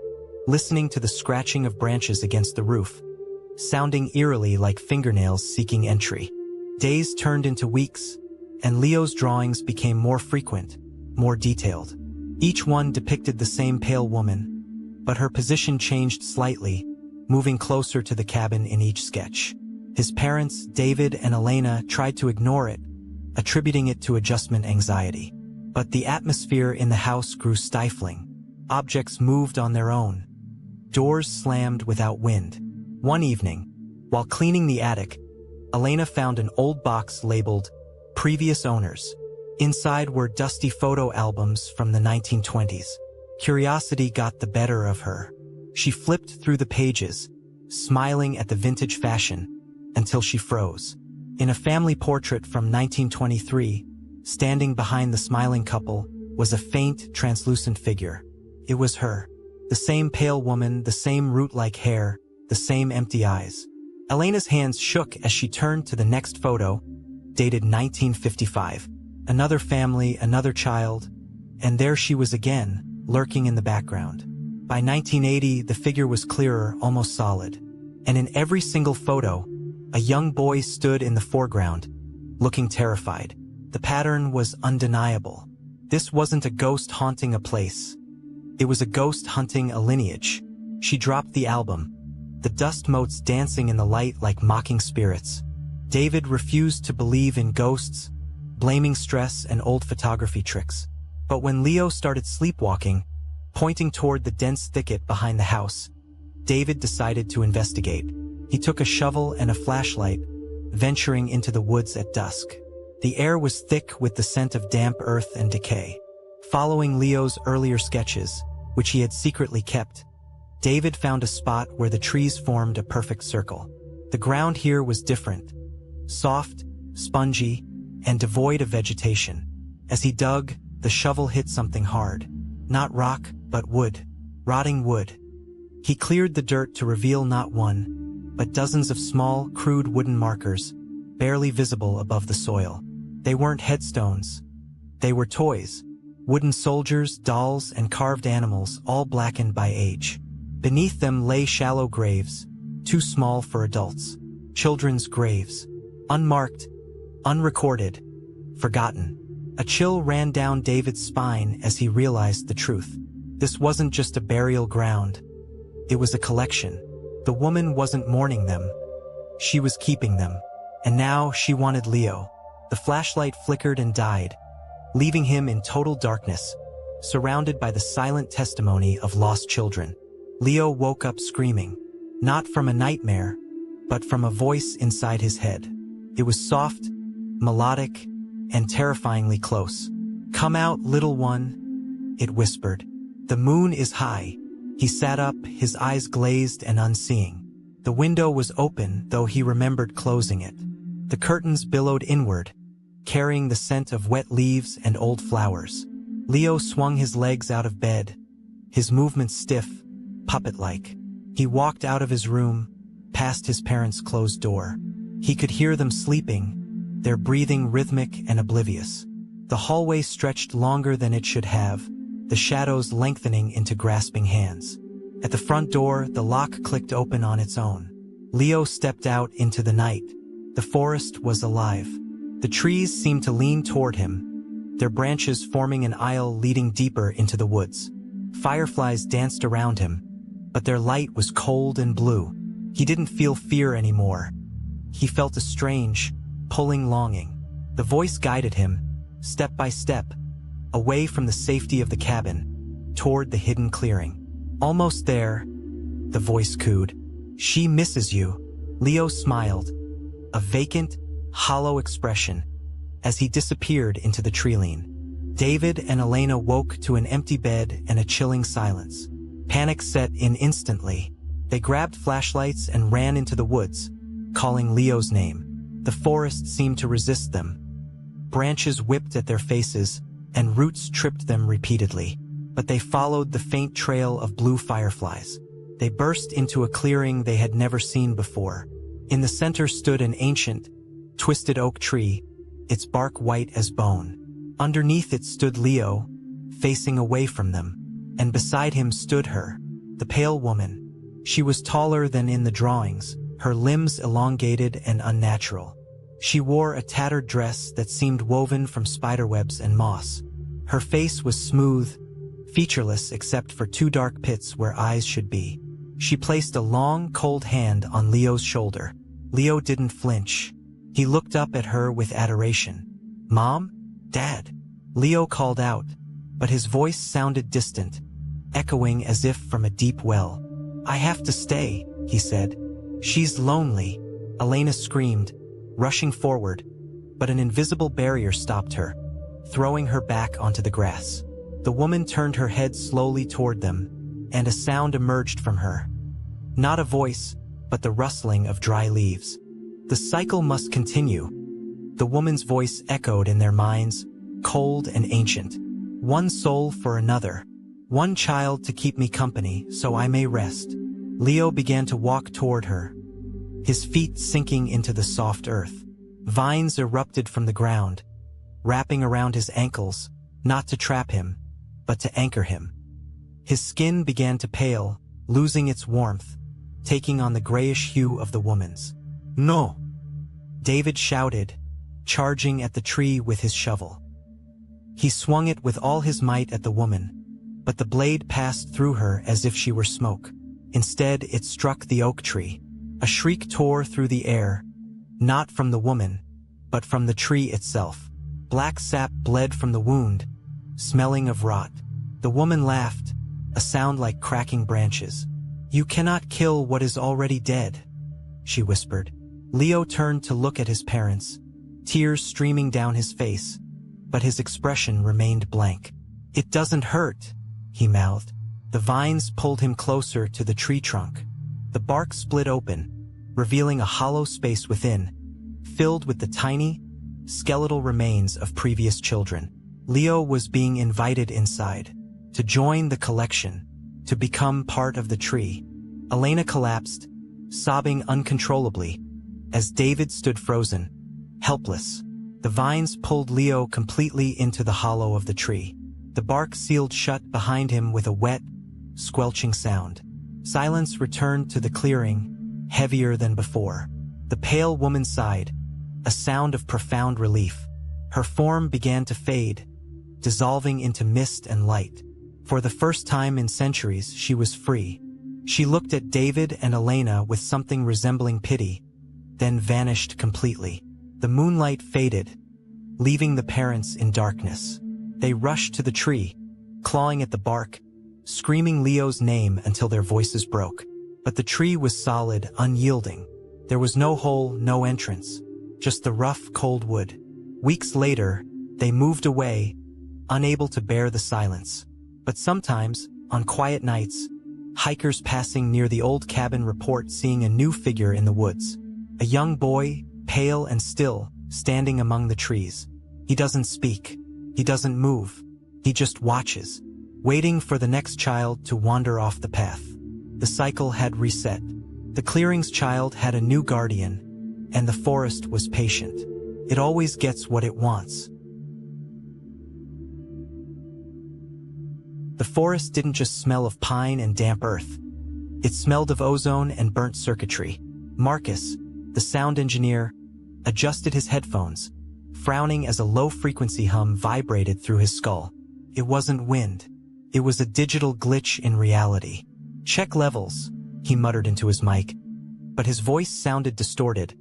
listening to the scratching of branches against the roof, sounding eerily like fingernails seeking entry. Days turned into weeks, and Leo's drawings became more frequent, more detailed. Each one depicted the same pale woman, but her position changed slightly, moving closer to the cabin in each sketch. His parents, David and Elena, tried to ignore it, attributing it to adjustment anxiety. But the atmosphere in the house grew stifling. Objects moved on their own. Doors slammed without wind. One evening, while cleaning the attic, Elena found an old box labeled "Previous Owners." Inside were dusty photo albums from the 1920s. Curiosity got the better of her. She flipped through the pages, smiling at the vintage fashion, until she froze. In a family portrait from 1923, standing behind the smiling couple, was a faint, translucent figure. It was her. The same pale woman, the same root-like hair, the same empty eyes. Elena's hands shook as she turned to the next photo, dated 1955. Another family, another child, and there she was again, lurking in the background. By 1980, the figure was clearer, almost solid. And in every single photo, a young boy stood in the foreground, looking terrified. The pattern was undeniable. This wasn't a ghost haunting a place. It was a ghost hunting a lineage. She dropped the album, the dust motes dancing in the light like mocking spirits. David refused to believe in ghosts, blaming stress and old photography tricks. But when Leo started sleepwalking, pointing toward the dense thicket behind the house, David decided to investigate. He took a shovel and a flashlight, venturing into the woods at dusk. The air was thick with the scent of damp earth and decay. Following Leo's earlier sketches, which he had secretly kept, David found a spot where the trees formed a perfect circle. The ground here was different, soft, spongy, and devoid of vegetation. As he dug, the shovel hit something hard. Not rock, but wood. Rotting wood. He cleared the dirt to reveal not one, but dozens of small, crude wooden markers, barely visible above the soil. They weren't headstones. They were toys. Wooden soldiers, dolls, and carved animals, all blackened by age. Beneath them lay shallow graves, too small for adults. Children's graves. Unmarked, unrecorded, forgotten. A chill ran down David's spine as he realized the truth. This wasn't just a burial ground. It was a collection. The woman wasn't mourning them. She was keeping them. And now she wanted Leo. The flashlight flickered and died, leaving him in total darkness, surrounded by the silent testimony of lost children. Leo woke up screaming, not from a nightmare, but from a voice inside his head. It was soft, melodic, and terrifyingly close. "Come out, little one," it whispered. "The moon is high." He sat up, his eyes glazed and unseeing. The window was open, though he remembered closing it. The curtains billowed inward, carrying the scent of wet leaves and old flowers. Leo swung his legs out of bed, his movements stiff, puppet-like. He walked out of his room, past his parents' closed door. He could hear them sleeping, their breathing rhythmic and oblivious. The hallway stretched longer than it should have, the shadows lengthening into grasping hands. At the front door, the lock clicked open on its own. Leo stepped out into the night. The forest was alive. The trees seemed to lean toward him, their branches forming an aisle leading deeper into the woods. Fireflies danced around him, but their light was cold and blue. He didn't feel fear anymore. He felt a strange, pulling longing. The voice guided him, step by step, away from the safety of the cabin, toward the hidden clearing. Almost there, the voice cooed. "She misses you." Leo smiled, a vacant, hollow expression, as he disappeared into the treeline. David and Elena woke to an empty bed and a chilling silence. Panic set in instantly. They grabbed flashlights and ran into the woods, calling Leo's name. The forest seemed to resist them. Branches whipped at their faces, and roots tripped them repeatedly. But they followed the faint trail of blue fireflies. They burst into a clearing they had never seen before. In the center stood an ancient, twisted oak tree, its bark white as bone. Underneath it stood Leo, facing away from them, and beside him stood her, the pale woman. She was taller than in the drawings, her limbs elongated and unnatural. She wore a tattered dress that seemed woven from spiderwebs and moss. Her face was smooth, featureless except for two dark pits where eyes should be. She placed a long, cold hand on Leo's shoulder. Leo didn't flinch. He looked up at her with adoration. "Mom? Dad?" Leo called out, but his voice sounded distant, echoing as if from a deep well. "I have to stay," he said. "She's lonely," Elena screamed, rushing forward, but an invisible barrier stopped her, throwing her back onto the grass. The woman turned her head slowly toward them, and a sound emerged from her. Not a voice, but the rustling of dry leaves. "The cycle must continue." The woman's voice echoed in their minds, cold and ancient. "One soul for another. One child to keep me company so I may rest." Leo began to walk toward her, his feet sinking into the soft earth. Vines erupted from the ground, wrapping around his ankles, not to trap him, but to anchor him. His skin began to pale, losing its warmth, taking on the grayish hue of the woman's. "No!" David shouted, charging at the tree with his shovel. He swung it with all his might at the woman, but the blade passed through her as if she were smoke. Instead, it struck the oak tree. A shriek tore through the air, not from the woman, but from the tree itself. Black sap bled from the wound, smelling of rot. The woman laughed, a sound like cracking branches. "You cannot kill what is already dead," she whispered. Leo turned to look at his parents, tears streaming down his face, but his expression remained blank. "It doesn't hurt," he mouthed. The vines pulled him closer to the tree trunk. The bark split open, revealing a hollow space within, filled with the tiny, skeletal remains of previous children. Leo was being invited inside, to join the collection, to become part of the tree. Elena collapsed, sobbing uncontrollably, as David stood frozen, helpless. The vines pulled Leo completely into the hollow of the tree. The bark sealed shut behind him with a wet, squelching sound. Silence returned to the clearing, heavier than before. The pale woman sighed, a sound of profound relief. Her form began to fade, dissolving into mist and light. For the first time in centuries, she was free. She looked at David and Elena with something resembling pity, then vanished completely. The moonlight faded, leaving the parents in darkness. They rushed to the tree, clawing at the bark, screaming Leo's name until their voices broke. But the tree was solid, unyielding. There was no hole, no entrance, just the rough, cold wood. Weeks later, they moved away, unable to bear the silence. But sometimes, on quiet nights, hikers passing near the old cabin report seeing a new figure in the woods. A young boy, pale and still, standing among the trees. He doesn't speak. He doesn't move. He just watches, waiting for the next child to wander off the path. The cycle had reset. The clearing's child had a new guardian, and the forest was patient. It always gets what it wants. The forest didn't just smell of pine and damp earth. It smelled of ozone and burnt circuitry. Marcus, the sound engineer, adjusted his headphones, frowning as a low-frequency hum vibrated through his skull. It wasn't wind. It was a digital glitch in reality. "Check levels," he muttered into his mic, but his voice sounded distorted,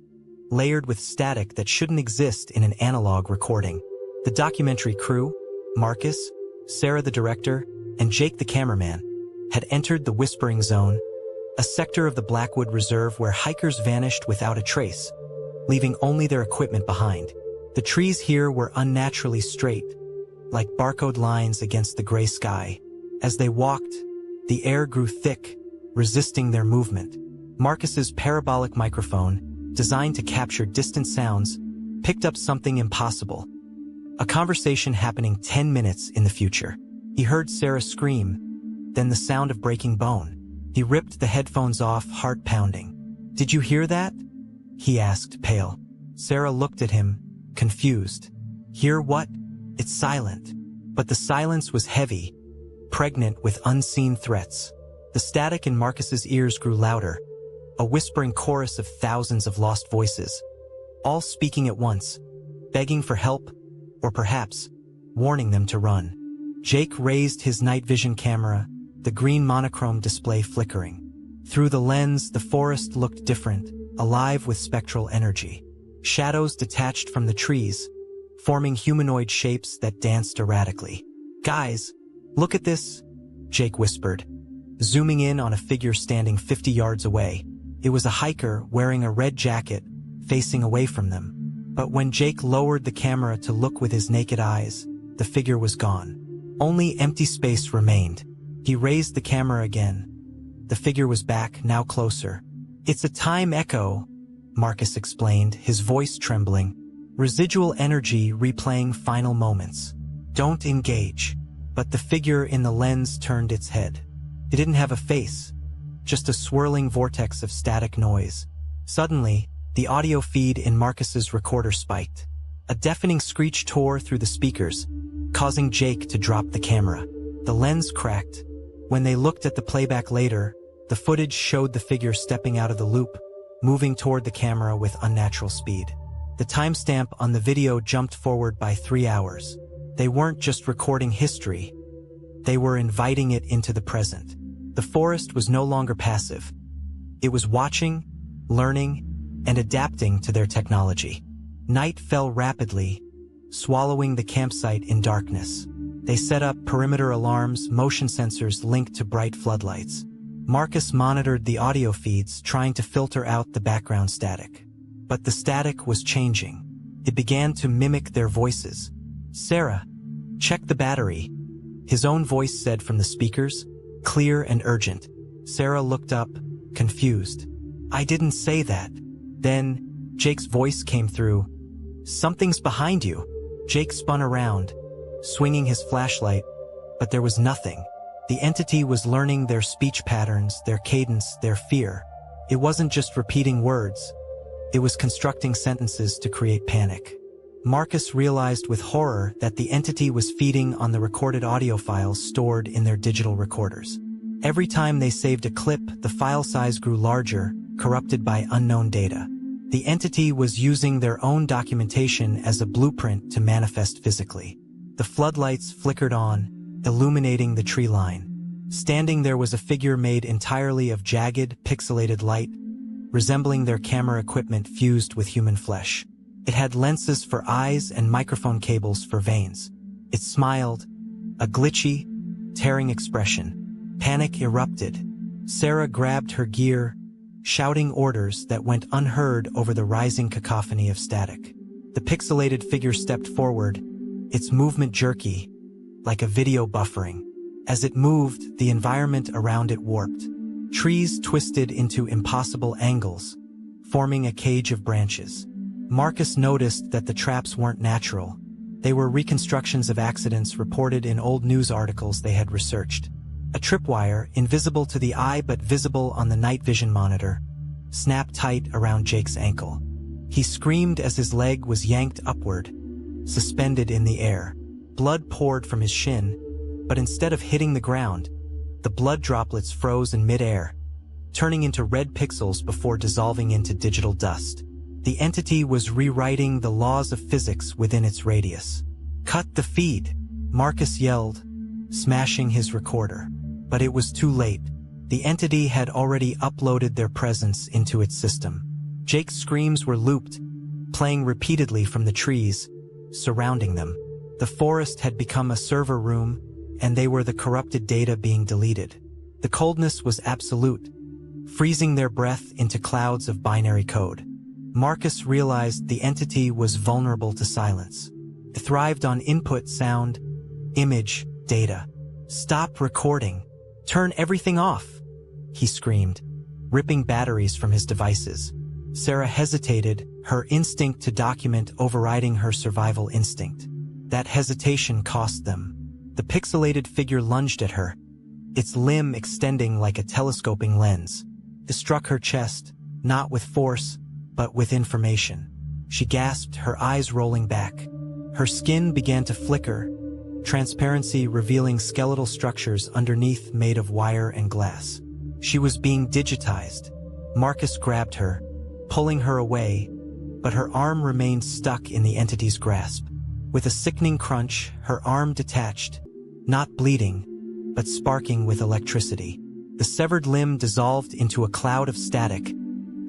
layered with static that shouldn't exist in an analog recording. The documentary crew, Marcus, Sarah the director, and Jake the cameraman, had entered the Whispering Zone, a sector of the Blackwood Reserve where hikers vanished without a trace, leaving only their equipment behind. The trees here were unnaturally straight, like barcode lines against the gray sky. As they walked, the air grew thick, resisting their movement. Marcus's parabolic microphone, designed to capture distant sounds, picked up something impossible. A conversation happening 10 minutes in the future. He heard Sarah scream, then the sound of breaking bone. He ripped the headphones off, heart pounding. "Did you hear that?" he asked, pale. Sarah looked at him, confused. "Hear what?" "It's silent." But the silence was heavy, pregnant with unseen threats. The static in Marcus's ears grew louder, a whispering chorus of thousands of lost voices, all speaking at once, begging for help, or perhaps warning them to run. Jake raised his night vision camera, the green monochrome display flickering. Through the lens, the forest looked different, alive with spectral energy. Shadows detached from the trees, forming humanoid shapes that danced erratically. "Guys, look at this," Jake whispered, zooming in on a figure standing 50 yards away. It was a hiker wearing a red jacket, facing away from them. But when Jake lowered the camera to look with his naked eyes, the figure was gone. Only empty space remained. He raised the camera again. The figure was back, now closer. "It's a time echo," Marcus explained, his voice trembling. "Residual energy replaying final moments. Don't engage." But the figure in the lens turned its head. It didn't have a face, just a swirling vortex of static noise. Suddenly, the audio feed in Marcus's recorder spiked. A deafening screech tore through the speakers, causing Jake to drop the camera. The lens cracked. When they looked at the playback later, the footage showed the figure stepping out of the loop, moving toward the camera with unnatural speed. The timestamp on the video jumped forward by 3 hours. They weren't just recording history. They were inviting it into the present. The forest was no longer passive. It was watching, learning, and adapting to their technology. Night fell rapidly, swallowing the campsite in darkness. They set up perimeter alarms, motion sensors linked to bright floodlights. Marcus monitored the audio feeds, trying to filter out the background static. But the static was changing. It began to mimic their voices. "Sarah, check the battery," his own voice said from the speakers, clear and urgent. Sarah looked up, confused. "I didn't say that." Then, Jake's voice came through. "Something's behind you." Jake spun around, swinging his flashlight, but there was nothing. The entity was learning their speech patterns, their cadence, their fear. It wasn't just repeating words. It was constructing sentences to create panic. Marcus realized with horror that the entity was feeding on the recorded audio files stored in their digital recorders. Every time they saved a clip, the file size grew larger, corrupted by unknown data. The entity was using their own documentation as a blueprint to manifest physically. The floodlights flickered on, illuminating the tree line. Standing there was a figure made entirely of jagged, pixelated light, resembling their camera equipment fused with human flesh. It had lenses for eyes and microphone cables for veins. It smiled, a glitchy, tearing expression. Panic erupted. Sarah grabbed her gear, shouting orders that went unheard over the rising cacophony of static. The pixelated figure stepped forward, its movement jerky, like a video buffering. As it moved, the environment around it warped. Trees twisted into impossible angles, forming a cage of branches. Marcus noticed that the traps weren't natural. They were reconstructions of accidents reported in old news articles they had researched. A tripwire, invisible to the eye but visible on the night vision monitor, snapped tight around Jake's ankle. He screamed as his leg was yanked upward, suspended in the air. Blood poured from his shin, but instead of hitting the ground, the blood droplets froze in mid-air, turning into red pixels before dissolving into digital dust. The entity was rewriting the laws of physics within its radius. "Cut the feed," Marcus yelled, smashing his recorder. But it was too late. The entity had already uploaded their presence into its system. Jake's screams were looped, playing repeatedly from the trees surrounding them. The forest had become a server room, and they were the corrupted data being deleted. The coldness was absolute, freezing their breath into clouds of binary code. Marcus realized the entity was vulnerable to silence. It thrived on input, sound, image, data. "Stop recording. Turn everything off," he screamed, ripping batteries from his devices. Sarah hesitated, her instinct to document overriding her survival instinct. That hesitation cost them. The pixelated figure lunged at her, its limb extending like a telescoping lens. It struck her chest, not with force, but with information. She gasped, her eyes rolling back. Her skin began to flicker, transparency revealing skeletal structures underneath made of wire and glass. She was being digitized. Marcus grabbed her, pulling her away, but her arm remained stuck in the entity's grasp. With a sickening crunch, her arm detached, not bleeding, but sparking with electricity. The severed limb dissolved into a cloud of static,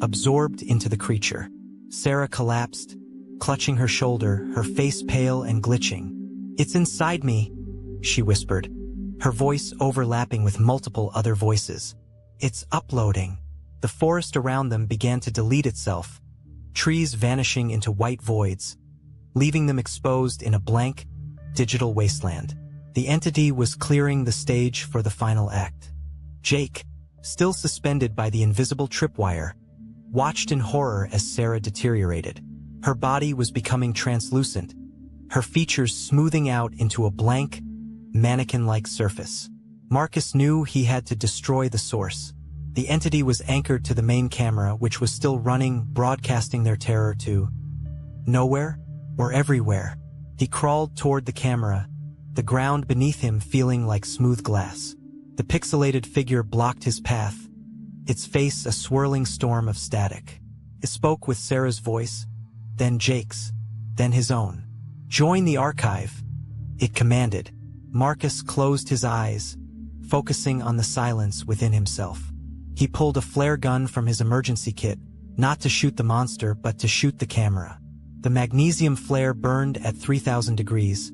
absorbed into the creature. Sarah collapsed, clutching her shoulder, her face pale and glitching. "It's inside me," she whispered, her voice overlapping with multiple other voices. "It's uploading." The forest around them began to delete itself, trees vanishing into white voids, leaving them exposed in a blank, digital wasteland. The entity was clearing the stage for the final act. Jake, still suspended by the invisible tripwire, watched in horror as Sarah deteriorated. Her body was becoming translucent, her features smoothing out into a blank, mannequin-like surface. Marcus knew he had to destroy the source. The entity was anchored to the main camera, which was still running, broadcasting their terror to nowhere or everywhere. He crawled toward the camera, the ground beneath him feeling like smooth glass. The pixelated figure blocked his path, its face a swirling storm of static. It spoke with Sarah's voice, then Jake's, then his own. "Join the archive," it commanded. Marcus closed his eyes, focusing on the silence within himself. He pulled a flare gun from his emergency kit, not to shoot the monster but to shoot the camera. The magnesium flare burned at 3,000 degrees,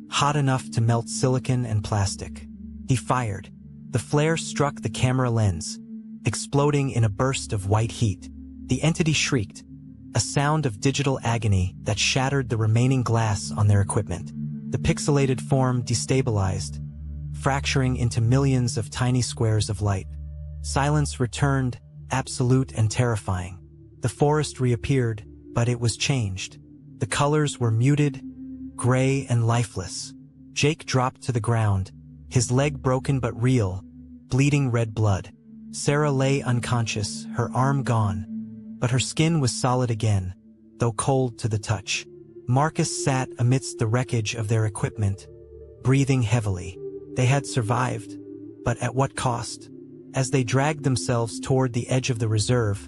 hot enough to melt silicon and plastic. He fired. The flare struck the camera lens, exploding in a burst of white heat. The entity shrieked, a sound of digital agony that shattered the remaining glass on their equipment. The pixelated form destabilized, fracturing into millions of tiny squares of light. Silence returned, absolute and terrifying. The forest reappeared, but it was changed. The colors were muted, gray and lifeless. Jake dropped to the ground, his leg broken but real, bleeding red blood. Sarah lay unconscious, her arm gone, but her skin was solid again, though cold to the touch. Marcus sat amidst the wreckage of their equipment, breathing heavily. They had survived, but at what cost? As they dragged themselves toward the edge of the reserve,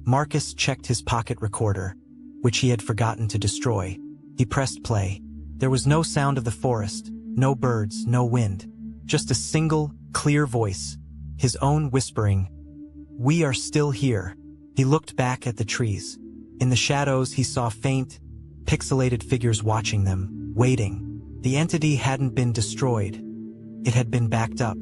Marcus checked his pocket recorder, which he had forgotten to destroy. He pressed play. There was no sound of the forest, no birds, no wind, just a single, clear voice, his own whispering, "We are still here." He looked back at the trees. In the shadows he saw faint, pixelated figures watching them, waiting. The entity hadn't been destroyed. It had been backed up.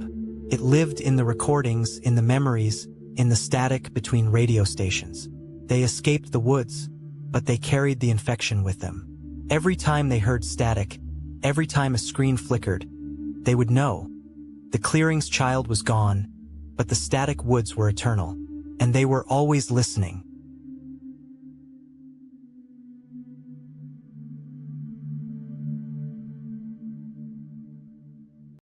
It lived in the recordings, in the memories, in the static between radio stations. They escaped the woods, but they carried the infection with them. Every time they heard static, every time a screen flickered, they would know. The clearing's child was gone, but the static woods were eternal, and they were always listening.